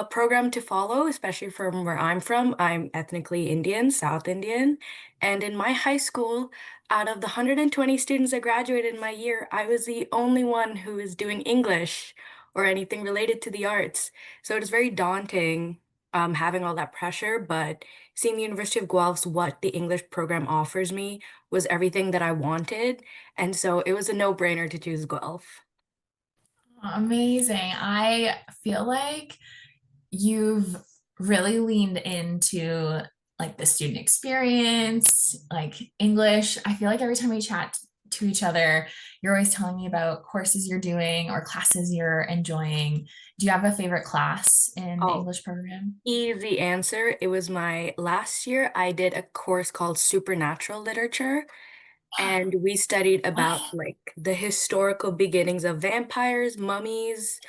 Speaker 3: program to follow, especially from where I'm from. I'm ethnically Indian, South Indian. And in my high school, out of the 120 students that graduated in my year, I was the only one who was doing English or anything related to the arts. So it was very daunting having all that pressure, but seeing the University of Guelph's what the English program offers me was everything that I wanted. And so it was a no-brainer to choose Guelph.
Speaker 2: Amazing. I feel like you've really leaned into like the student experience, like English. I feel like every time we chat to each other, you're always telling me about courses you're doing or classes you're enjoying. Do you have a favorite class in the
Speaker 3: Oh,
Speaker 2: English program?
Speaker 3: easy answer. It was my last year. I did a course called Supernatural Literature. And we studied about like the historical beginnings of vampires, mummies,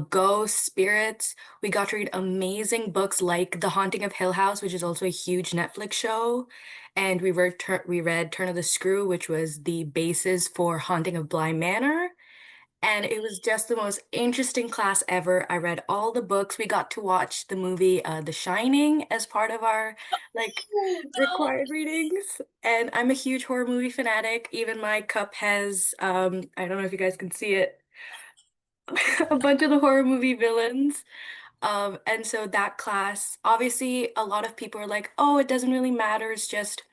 Speaker 3: ghosts, spirits. We got to read amazing books like The Haunting of Hill House, which is also a huge Netflix show. And we read Turn of the Screw, which was the basis for Haunting of Bly Manor. And it was just the most interesting class ever. I read all the books. We got to watch the movie The Shining as part of our like
Speaker 2: Oh, no.
Speaker 3: required readings. And I'm a huge horror movie fanatic. Even my cup has I don't know if you guys can see it, a bunch of the horror movie villains. And so that class, obviously, a lot of people are like, oh, it doesn't really matter. It's just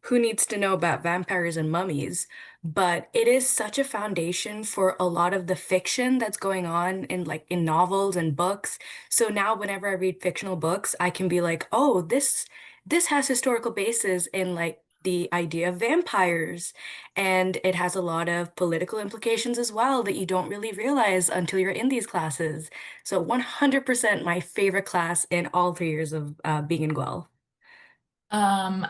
Speaker 3: who needs to know about vampires and mummies. But it is such a foundation for a lot of the fiction that's going on in like in novels and books. So now whenever I read fictional books, I can be like, oh, this has historical basis in like the idea of vampires. And it has a lot of political implications as well that you don't really realize until you're in these classes. So 100% my favorite class in all 3 years of being in Guelph.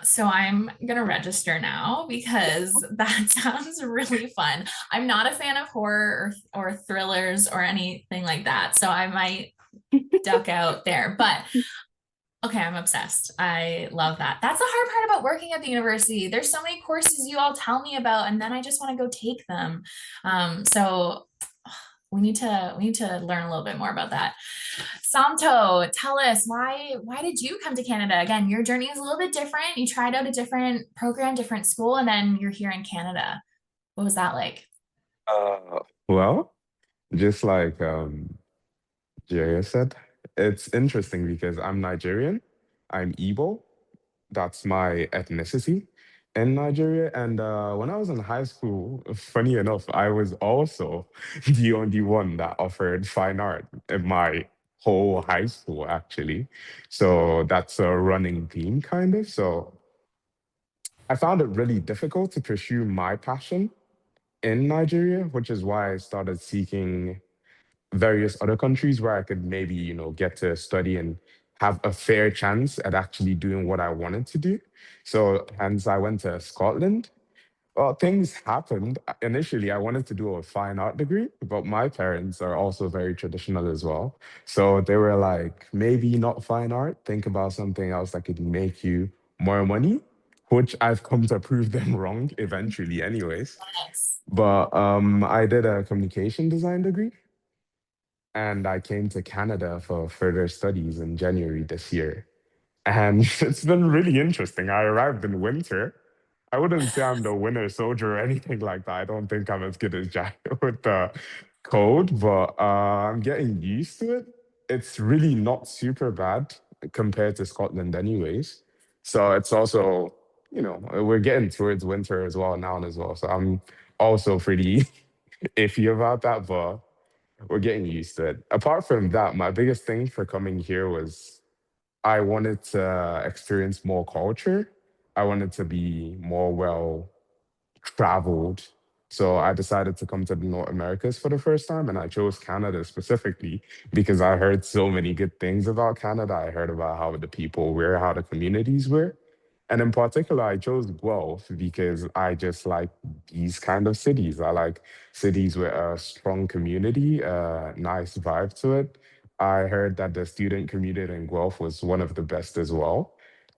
Speaker 2: So I'm gonna register now because that sounds really fun. I'm not a fan of horror or thrillers or anything like that, so I might duck out there. But okay, I'm obsessed. I love that. That's the hard part about working at the university. There's so many courses you all tell me about, and then I just want to go take them. So we need to learn a little bit more about that. Santo, tell us why did you come to Canada? Again, your journey is a little bit different. You tried out a different program, different school, and then you're here in Canada. What was that like?
Speaker 4: Well, just like Jaya said, it's interesting because I'm Nigerian, I'm Igbo, that's my ethnicity in Nigeria. And when I was in high school, funny enough, I was also the only one that offered fine art in my whole high school, actually. So that's a running theme, kind of. So I found it really difficult to pursue my passion in Nigeria, which is why I started seeking various other countries where I could maybe, get to study and have a fair chance at actually doing what I wanted to do. So hence I went to Scotland. Well, things happened. Initially, I wanted to do a fine art degree, but my parents are also very traditional as well. So they were like, maybe not fine art, think about something else that could make you more money, which I've come to prove them wrong eventually, anyways.
Speaker 2: Yes.
Speaker 4: But I did a communication design degree and I came to Canada for further studies in January this year. And it's been really interesting. I arrived in winter. I wouldn't say I'm the winter soldier or anything like that. I don't think I'm as good as Jack with the cold, but I'm getting used to it. It's really not super bad compared to Scotland, anyways. So it's also, we're getting towards winter as well now as well. So I'm also pretty iffy about that, but we're getting used to it. Apart from that, my biggest thing for coming here was I wanted to experience more culture. I wanted to be more well traveled So I decided to come to the North Americas for the first time, and I chose Canada specifically because I heard so many good things about Canada. I heard about how the people were, how the communities were. And in particular, I chose Guelph because I just like these kind of cities. I like cities with a strong community, a nice vibe to it. I heard that the student community in Guelph was one of the best as well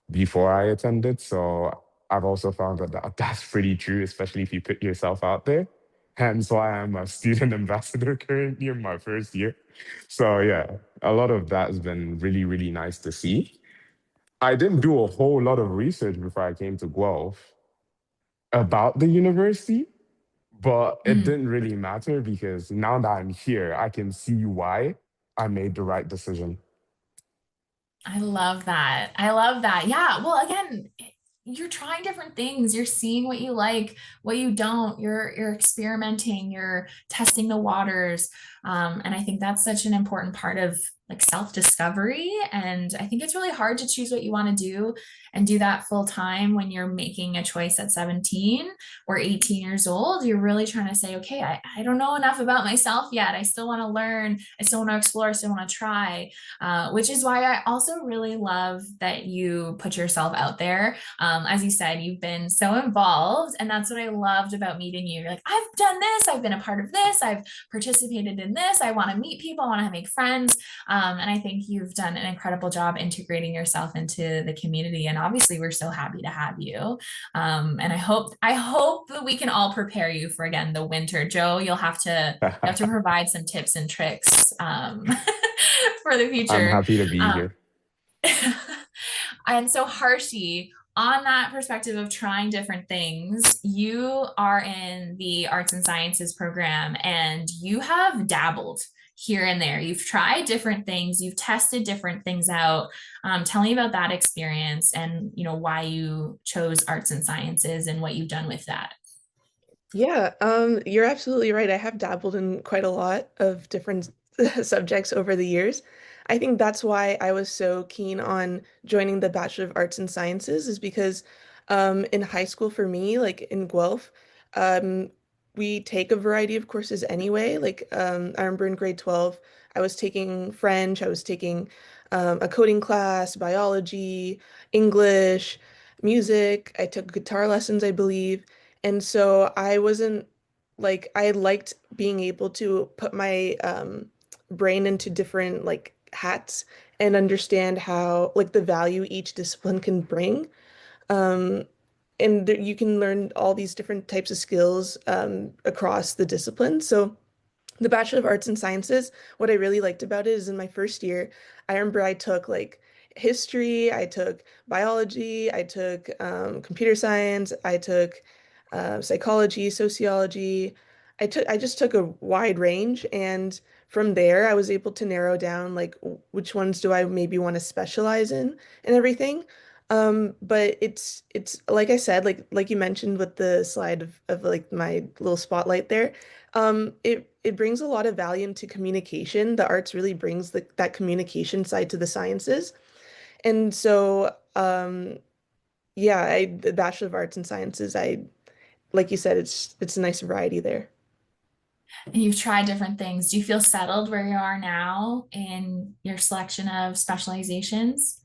Speaker 4: before I attended. So I've also found that's pretty true, especially if you put yourself out there. Hence why I'm a student ambassador currently in my first year. So yeah, a lot of that has been really, really nice to see. I didn't do a whole lot of research before I came to Guelph about the university, but it
Speaker 2: Mm.
Speaker 4: didn't really matter because now that I'm here, I can see why I made the right decision.
Speaker 2: I love that. I love that. Yeah. Well, again, you're trying different things. You're seeing what you like, what you don't. You're experimenting. You're testing the waters. And I think that's such an important part of like self-discovery. And I think it's really hard to choose what you want to do and do that full time when you're making a choice at 17 or 18 years old. You're really trying to say, okay, I don't know enough about myself yet. I still want to learn. I still want to explore. I still want to try. Which is why I also really love that you put yourself out there. As you said, you've been so involved, and that's what I loved about meeting you. You're like, I've done this, I've been a part of this, I've participated in this, I want to meet people, I want to make friends. And I think you've done an incredible job integrating yourself into the community. And obviously, we're so happy to have you. And I hope that we can all prepare you for again the winter. Joe, you have to provide some tips and tricks for the
Speaker 4: I'm
Speaker 2: future.
Speaker 4: happy to be
Speaker 2: Um,
Speaker 4: here.
Speaker 2: and so, Harshi, on that perspective of trying different things, you are in the arts and sciences program and you have dabbled here and there. You've tried different things, you've tested different things out. Tell me about that experience and why you chose arts and sciences and what you've done with that.
Speaker 5: Yeah, you're absolutely right. I have dabbled in quite a lot of different subjects over the years. I think that's why I was so keen on joining the Bachelor of Arts and Sciences, is because in high school for me, like in Guelph, um, we take a variety of courses anyway. Like I remember in grade 12, I was taking French, I was taking a coding class, biology, English, music. I took guitar lessons, I believe. And so I wasn't like I liked being able to put my brain into different like hats and understand how like the value each discipline can bring. Um, and you can learn all these different types of skills across the discipline. So the Bachelor of Arts and Sciences, what I really liked about it is in my first year, I remember I took like history, I took biology, I took computer science, I took psychology, sociology. I just took a wide range, and from there I was able to narrow down like which ones do I maybe want to specialize in and everything. But it's like I said, like you mentioned with the slide of like my little spotlight there. It brings a lot of value into communication. The arts really brings that communication side to the sciences. And so, yeah, the Bachelor of Arts and Sciences, like you said, it's a nice variety there.
Speaker 2: And you've tried different things. Do you feel settled where you are now in your selection of specializations?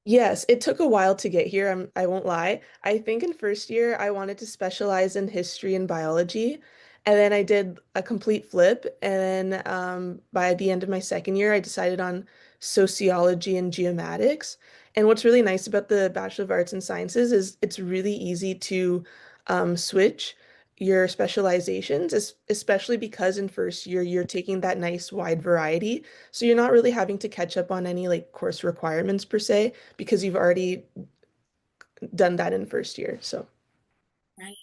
Speaker 5: Yes, it took a while to get here. I won't lie. I think in first year I wanted to specialize in history and biology, and then I did a complete flip. And then by the end of my second year, I decided on sociology and geomatics. And what's really nice about the Bachelor of Arts and Sciences is it's really easy to switch your specializations, especially because in first year you're taking that nice wide variety. So you're not really having to catch up on any like course requirements per se because you've already done that in first year. So
Speaker 2: Right.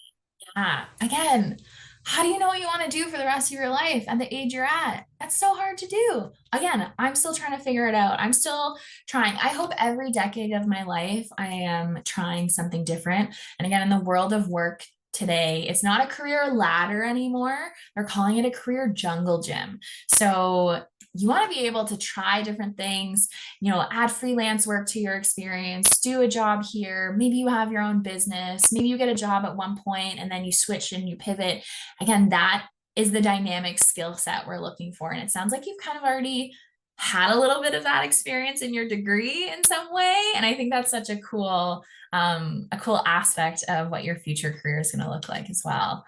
Speaker 2: Yeah. Again, how do you know what you want to do for the rest of your life at the age you're at? That's so hard to do. Again, I'm still trying to figure it out. I'm still trying. I hope every decade of my life I am trying something different. And again, in the world of work today, it's not a career ladder anymore. They're calling it a career jungle gym. So you want to be able to try different things, add freelance work to your experience, do a job here. Maybe you have your own business. Maybe you get a job at one point and then you switch and you pivot. Again, that is the dynamic skill set we're looking for. And it sounds like you've kind of already had a little bit of that experience in your degree in some way. And I think that's such a cool aspect of what your future career is going to look like as well.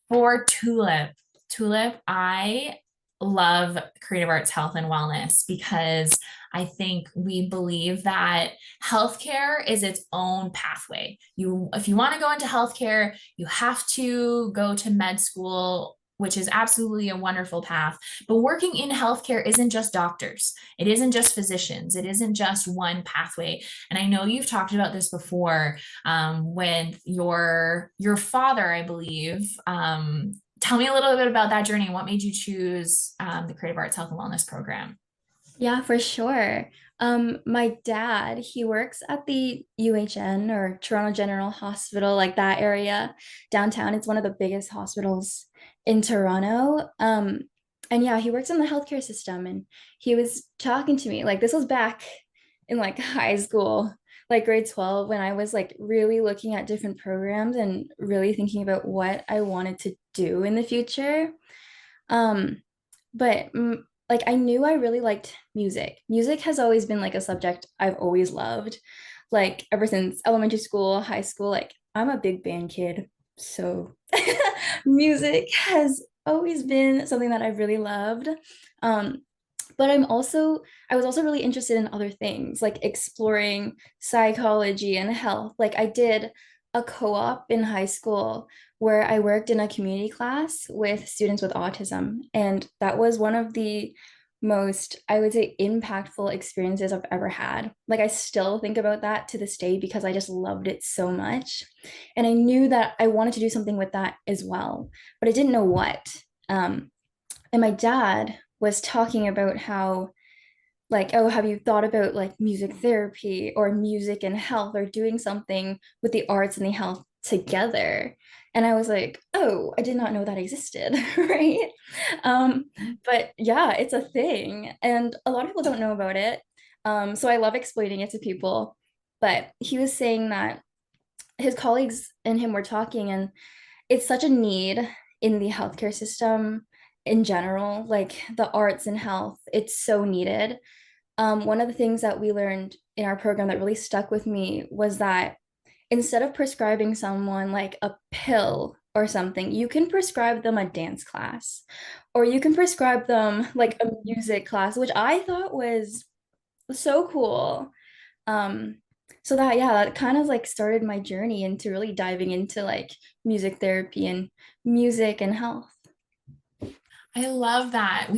Speaker 2: For Tulip, I love creative arts, health, and wellness because I think we believe that healthcare is its own pathway. If you want to go into healthcare, you have to go to med school, which is absolutely a wonderful path. But working in healthcare isn't just doctors. It isn't just physicians. It isn't just one pathway. And I know you've talked about this before when your father, I believe, tell me a little bit about that journey. What made you choose the Creative Arts Health and Wellness program?
Speaker 6: Yeah, for sure. My dad, he works at the UHN or Toronto General Hospital, like that area downtown. It's one of the biggest hospitals in Toronto. And yeah, he works in the healthcare system, and he was talking to me, like this was back in like high school, like grade 12, when I was like really looking at different programs and really thinking about what I wanted to do in the future. But like I knew I really liked music. Music has always been like a subject I've always loved. Like ever since elementary school, high school, like I'm a big band kid. So music has always been something that I've really loved. But I was also really interested in other things, like exploring psychology and health. Like I did a co-op in high school where I worked in a community class with students with autism. And that was one of the most, I would say, impactful experiences I've ever had. Like I still think about that to this day because I just loved it so much. And I knew that I wanted to do something with that as well, but I didn't know what. And my dad was talking about how, like, oh, have you thought about like music therapy or music and health or doing something with the arts and the health together? And I was like, oh, I did not know that existed, right? But yeah, it's a thing. And a lot of people don't know about it. So I love explaining it to people. But he was saying that his colleagues and him were talking, and it's such a need in the healthcare system in general, like the arts and health, it's so needed. One of the things that we learned in our program that really stuck with me was that instead of prescribing someone like a pill or something, you can prescribe them a dance class, or you can prescribe them like a music class, which I thought was so cool. Um, so that, yeah, that kind of like started my journey into really diving into like music therapy and music and health.
Speaker 2: I love that.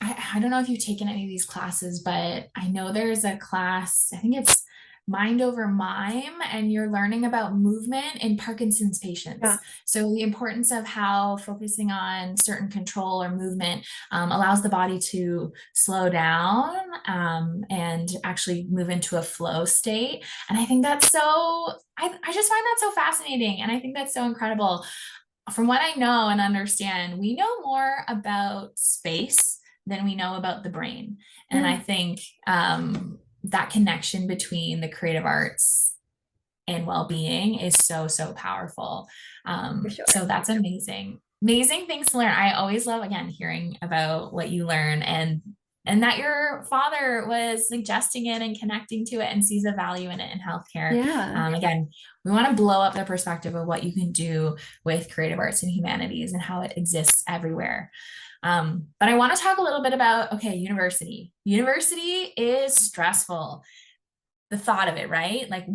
Speaker 2: I don't know if you've taken any of these classes, but I know there's a class, I think it's Mind Over Mime, and you're learning about movement in Parkinson's patients.
Speaker 6: Yeah.
Speaker 2: So the importance of how focusing on certain control or movement allows the body to slow down and actually move into a flow state. And I think that's I just find that so fascinating. And I think that's so incredible. From what I know and understand, we know more about space than we know about the brain. And I think that connection between the creative arts and well-being is so, so powerful.
Speaker 6: Sure.
Speaker 2: So that's amazing. Amazing things to learn. I always love, again, hearing about what you learn and that your father was suggesting it and connecting to it and sees a value in it in healthcare.
Speaker 6: Yeah.
Speaker 2: Again, we want to blow up the perspective of what you can do with creative arts and humanities and how it exists everywhere. But I want to talk a little bit about, okay, university. University is stressful. The thought of it, right? Like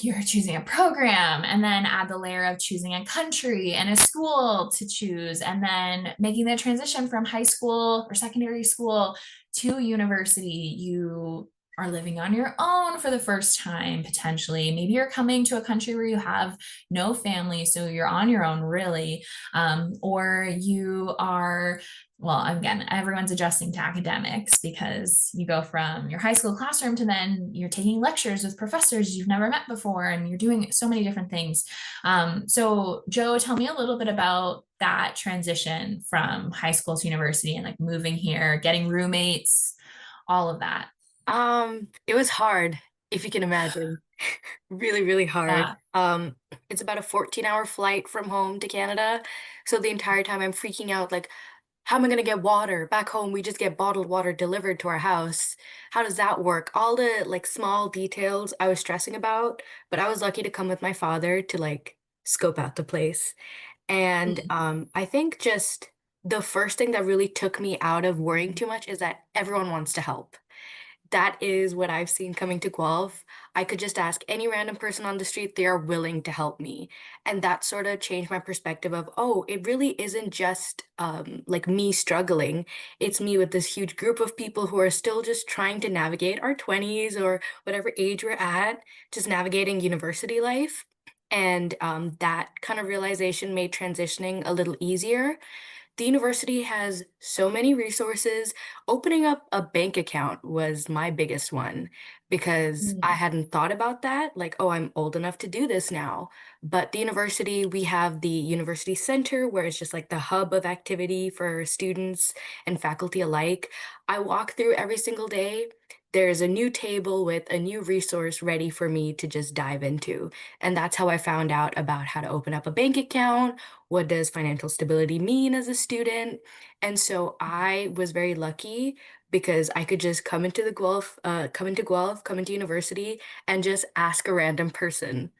Speaker 2: you're choosing a program, and then add the layer of choosing a country and a school to choose, and then making the transition from high school or secondary school to university. You are living on your own for the first time, potentially. Maybe you're coming to a country where you have no family, so you're on your own, really. Or you are, well, again, everyone's adjusting to academics because you go from your high school classroom to then you're taking lectures with professors you've never met before, and you're doing so many different things. So Joe, tell me a little bit about that transition from high school to university and like moving here, getting roommates, all of that.
Speaker 3: It was hard, if you can imagine. Really, really hard.
Speaker 2: Yeah.
Speaker 3: It's about a 14-hour flight from home to Canada. So the entire time I'm freaking out, like, how am I gonna get water? Back home, we just get bottled water delivered to our house. How does that work? All the like small details I was stressing about, but I was lucky to come with my father to like scope out the place. And
Speaker 2: Mm.
Speaker 3: I think just the first thing that really took me out of worrying too much is that everyone wants to help. That is what I've seen coming to Guelph. I could just ask any random person on the street, they are willing to help me. And that sort of changed my perspective of, oh, it really isn't just like me struggling. It's me with this huge group of people who are still just trying to navigate our 20s or whatever age we're at, just navigating university life. And that kind of realization made transitioning a little easier. The university has so many resources. Opening up a bank account was my biggest one because I
Speaker 2: Mm.
Speaker 3: hadn't thought about that. Like, oh, I'm old enough to do this now. But the university, we have the university center where it's just like the hub of activity for students and faculty alike. I walk through every single day. There's a new table with a new resource ready for me to just dive into. And that's how I found out about how to open up a bank account. What does financial stability mean as a student? And so I was very lucky because I could just come into university and just ask a random person.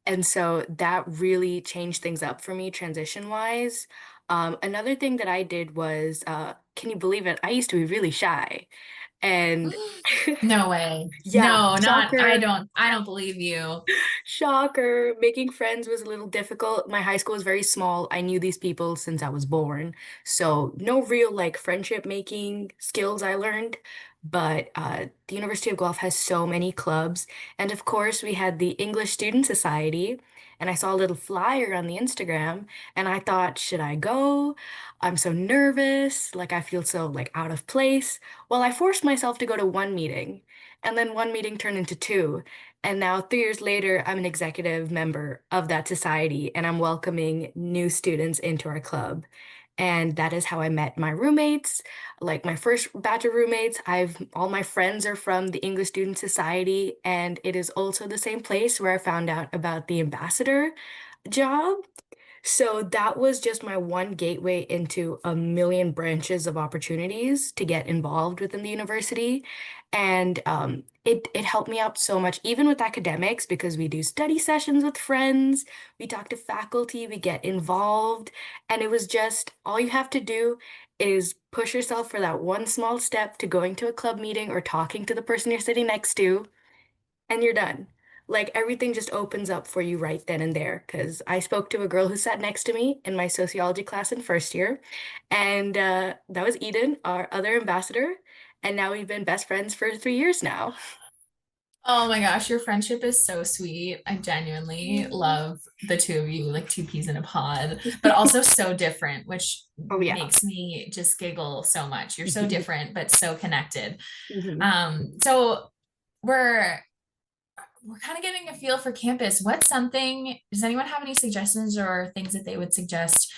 Speaker 3: And so that really changed things up for me transition wise. Another thing that I did was, can you believe it? I used to be really shy. And
Speaker 2: No way.
Speaker 3: yeah,
Speaker 2: No, not,
Speaker 3: shocker.
Speaker 2: I don't believe you.
Speaker 3: Shocker. Making friends was a little difficult. My high school was very small. I knew these people since I was born. So no real like friendship making skills I learned. But the University of Guelph has so many clubs. And of course, we had the English Student Society. And I saw a little flyer on the Instagram and I thought, should I go? I'm so nervous. Like I feel so like out of place. Well, I forced myself to go to one meeting. And then one meeting turned into two. And now, 3 years later, I'm an executive member of that society and I'm welcoming new students into our club. And that is how I met my roommates. Like my first batch of roommates, all my friends are from the English Student Society, and it is also the same place where I found out about the ambassador job. So that was just my one gateway into a million branches of opportunities to get involved within the university. And it helped me out so much, even with academics, because we do study sessions with friends, we talk to faculty, we get involved. And it was just all you have to do is push yourself for that one small step to going to a club meeting or talking to the person you're sitting next to and you're done. Like everything just opens up for you right then and there. Because I spoke to a girl who sat next to me in my sociology class in first year, and that was Eden, our other ambassador. And now we've been best friends for 3 years now.
Speaker 2: Oh my gosh, your friendship is so sweet. I genuinely love the two of you, like two peas in a pod, but also so different, which
Speaker 3: Oh yeah.
Speaker 2: makes me just giggle so much. You're so different, but so connected.
Speaker 3: Mhm.
Speaker 2: So we're we're kind of getting a feel for campus. What's something, does anyone have any suggestions or things that they would suggest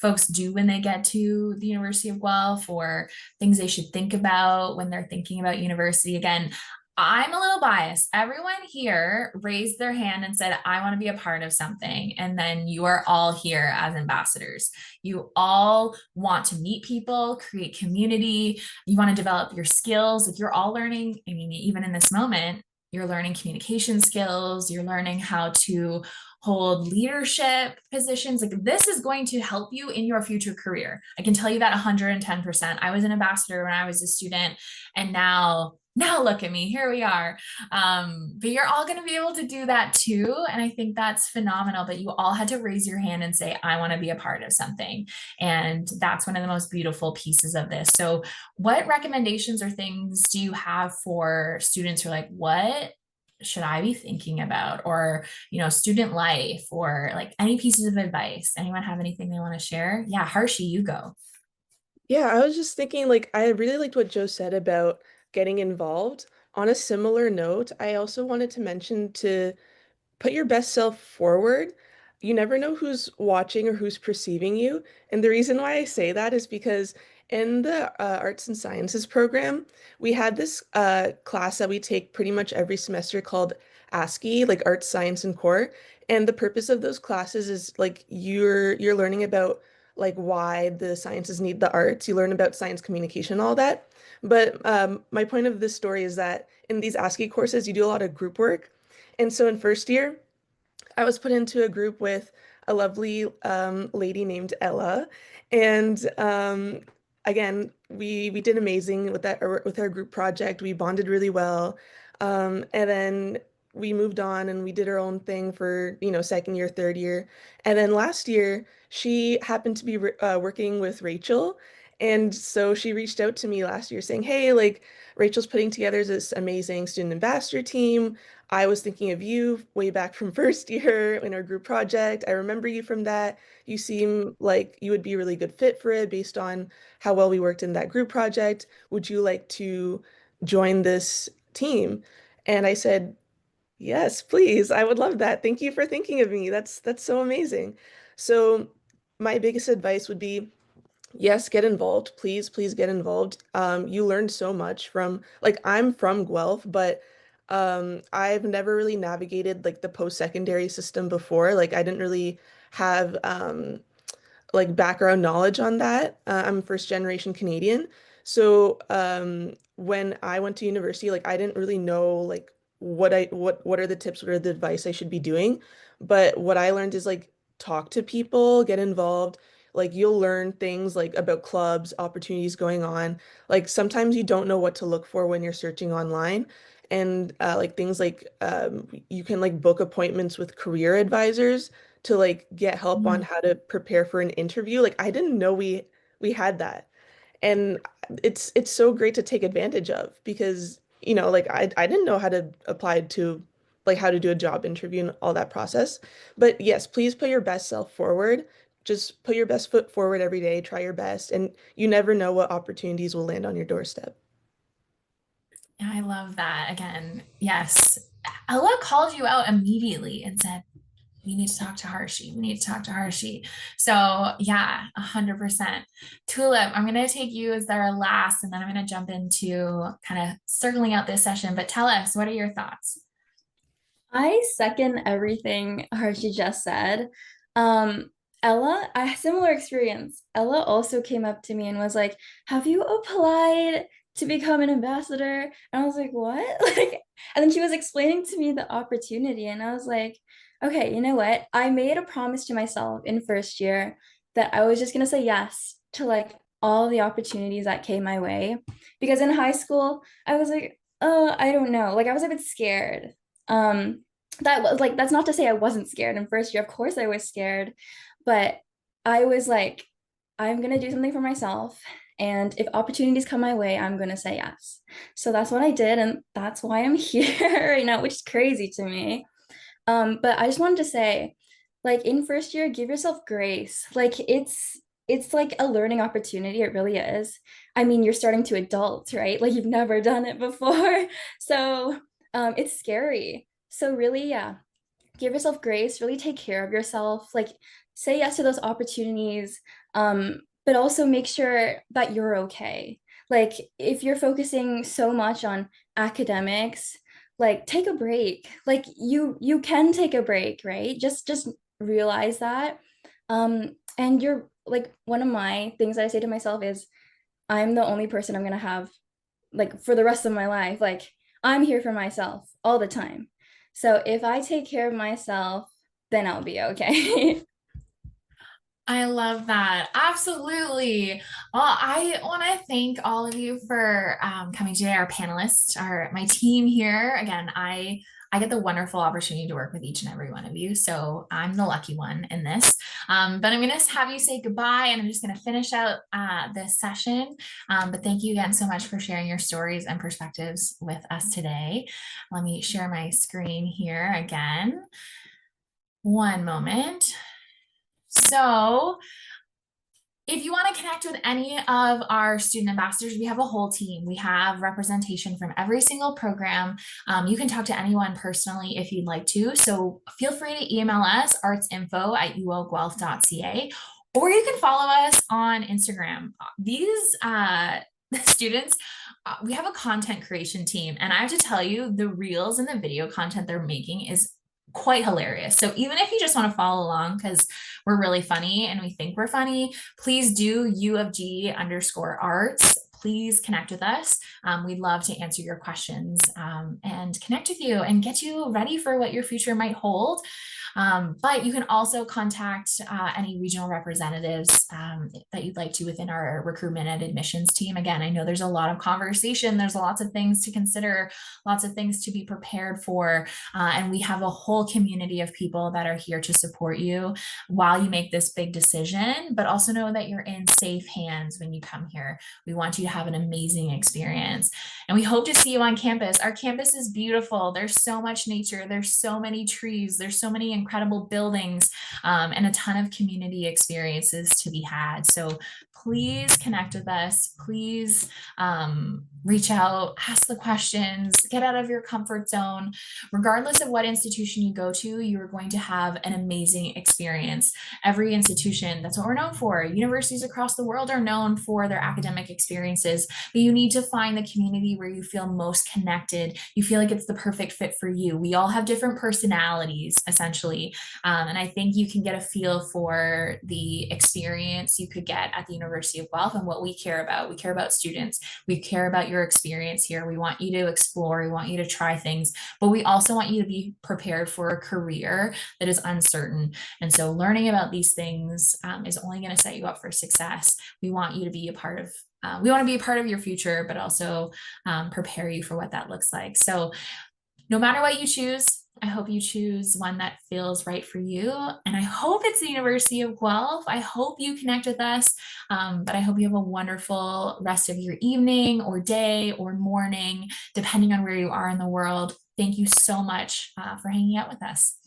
Speaker 2: folks do when they get to the University of Guelph, or things they should think about when they're thinking about university? Again, I'm a little biased. Everyone here raised their hand and said, I want to be a part of something. And then you are all here as ambassadors. You all want to meet people, create community. You want to develop your skills. Like you're all learning, I mean, even in this moment, you're learning communication skills, you're learning how to hold leadership positions. Like this is going to help you in your future career. I can tell you that 110%. I was an ambassador when I was a student, and now look at me, here we are. But you're all going to be able to do that too. And I think that's phenomenal. But you all had to raise your hand and say, I want to be a part of something. And that's one of the most beautiful pieces of this. So what recommendations or things do you have for students who are like, what should I be thinking about? Or, student life, or like any pieces of advice? Anyone have anything they want to share? Yeah, Harshi, you go.
Speaker 5: Yeah, I was just thinking, like, I really liked what Joe said about getting involved. On a similar note, I also wanted to mention to put your best self forward. You never know who's watching or who's perceiving you. And the reason why I say that is because in the arts and sciences program, we had this class that we take pretty much every semester called ASCII, like Arts, Science, and Core. And the purpose of those classes is like you're learning about like why the sciences need the arts. You learn about science communication, all that. But my point of this story is that in these ASCII courses, you do a lot of group work. And so in first year, I was put into a group with a lovely lady named Ella, and again, we did amazing with that with our group project. We bonded really well, and then we moved on and we did our own thing for second year, third year, and then last year she happened to be working with Rachel. And so she reached out to me last year saying, "Hey, like Rachel's putting together this amazing student ambassador team. I was thinking of you way back from first year in our group project. I remember you from that. You seem like you would be a really good fit for it based on how well we worked in that group project. Would you like to join this team?" And I said, "Yes, please. I would love that. Thank you for thinking of me. That's so amazing." So my biggest advice would be, yes, get involved. Please, please get involved. You learn so much from, like, I'm from Guelph, but I've never really navigated like the post-secondary system before. Like, I didn't really have like background knowledge on that. I'm first generation Canadian. So when I went to university, like I didn't really know like what are the tips, what are the advice I should be doing. But what I learned is like talk to people, get involved. Like you'll learn things like about clubs, opportunities going on. Like sometimes you don't know what to look for when you're searching online. And like things like you can like book appointments with career advisors to like get help on how to prepare for an interview. Like I didn't know we had that. And it's so great to take advantage of because, like I didn't know how to apply to like how to do a job interview and all that process. But yes, please put your best self forward. Just put your best foot forward every day, try your best, and you never know what opportunities will land on your doorstep.
Speaker 2: Yeah, I love that. Again, yes. Ella called you out immediately and said, we need to talk to Harshi. We need to talk to Harshi. So yeah, 100%. Tulip, I'm going to take you as our last, and then I'm going to jump into kind of circling out this session. But tell us, what are your thoughts?
Speaker 6: I second everything Harshi just said. Um, Ella, I had similar experience. Ella also came up to me and was like, "Have you applied to become an ambassador?" And I was like, "What?" Like, and then she was explaining to me the opportunity, and I was like, "Okay, you know what? I made a promise to myself in first year that I was just gonna say yes to like all the opportunities that came my way, because in high school I was like, oh, I don't know, like I was a bit scared." Um, that was like that's not to say I wasn't scared in first year. Of course I was scared, but I was like, I'm gonna do something for myself. And if opportunities come my way, I'm gonna say yes. So that's what I did, and that's why I'm here right now, which is crazy to me. But I just wanted to say, like in first year, give yourself grace. Like it's like a learning opportunity. It really is. I mean, you're starting to adult, right? Like you've never done it before. So it's scary. So really, yeah, give yourself grace, really take care of yourself, like say yes to those opportunities, but also make sure that you're okay. Like if you're focusing so much on academics, like take a break. Like you can take a break, right? Just realize that. And you're like one of my things that I say to myself is I'm the only person I'm gonna have like for the rest of my life. Like I'm here for myself all the time. So if I take care of myself, then I'll be okay.
Speaker 2: I love that. Absolutely. Well, I want to thank all of you for coming today, our panelists, my team here. Again, I get the wonderful opportunity to work with each and every one of you. So I'm the lucky one in this. But I'm going to have you say goodbye, and I'm just going to finish out this session. But thank you again so much for sharing your stories and perspectives with us today. Let me share my screen here again. One moment. So if you want to connect with any of our student ambassadors, we have a whole team. We have representation from every single program. You can talk to anyone personally if you'd like to. So feel free to email us artsinfo@uoguel.ph, or you can follow us on Instagram. These students, we have a content creation team, and I have to tell you, the reels and the video content they're making is quite hilarious. So even if you just want to follow along because we're really funny and we think we're funny, please do U_of_G_arts. Please connect with us. We'd love to answer your questions and connect with you and get you ready for what your future might hold. But you can also contact any regional representatives that you'd like to within our recruitment and admissions team. Again, I know there's a lot of conversation. There's lots of things to consider, lots of things to be prepared for. And we have a whole community of people that are here to support you while you make this big decision, but also know that you're in safe hands when you come here. We want you to have an amazing experience. And we hope to see you on campus. Our campus is beautiful. There's so much nature. There's so many trees. There's so many incredible buildings and a ton of community experiences to be had. So please connect with us. Please reach out, ask the questions, get out of your comfort zone. Regardless of what institution you go to, you are going to have an amazing experience. Every institution, that's what we're known for. Universities across the world are known for their academic experiences, but you need to find the community where you feel most connected. You feel like it's the perfect fit for you. We all have different personalities, essentially. And I think you can get a feel for the experience you could get at the University of Guelph and what we care about. We care about students. We care about your experience here. We want you to explore. We want you to try things, but we also want you to be prepared for a career that is uncertain. And so learning about these things is only going to set you up for success. We want you to be a part of we want to be a part of your future, but also prepare you for what that looks like. So no matter what you choose, I hope you choose one that feels right for you. And I hope it's the University of Guelph. I hope you connect with us, but I hope you have a wonderful rest of your evening or day or morning, depending on where you are in the world. Thank you so much for hanging out with us.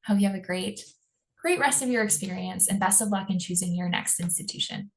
Speaker 2: Hope you have a great rest of your experience, and best of luck in choosing your next institution.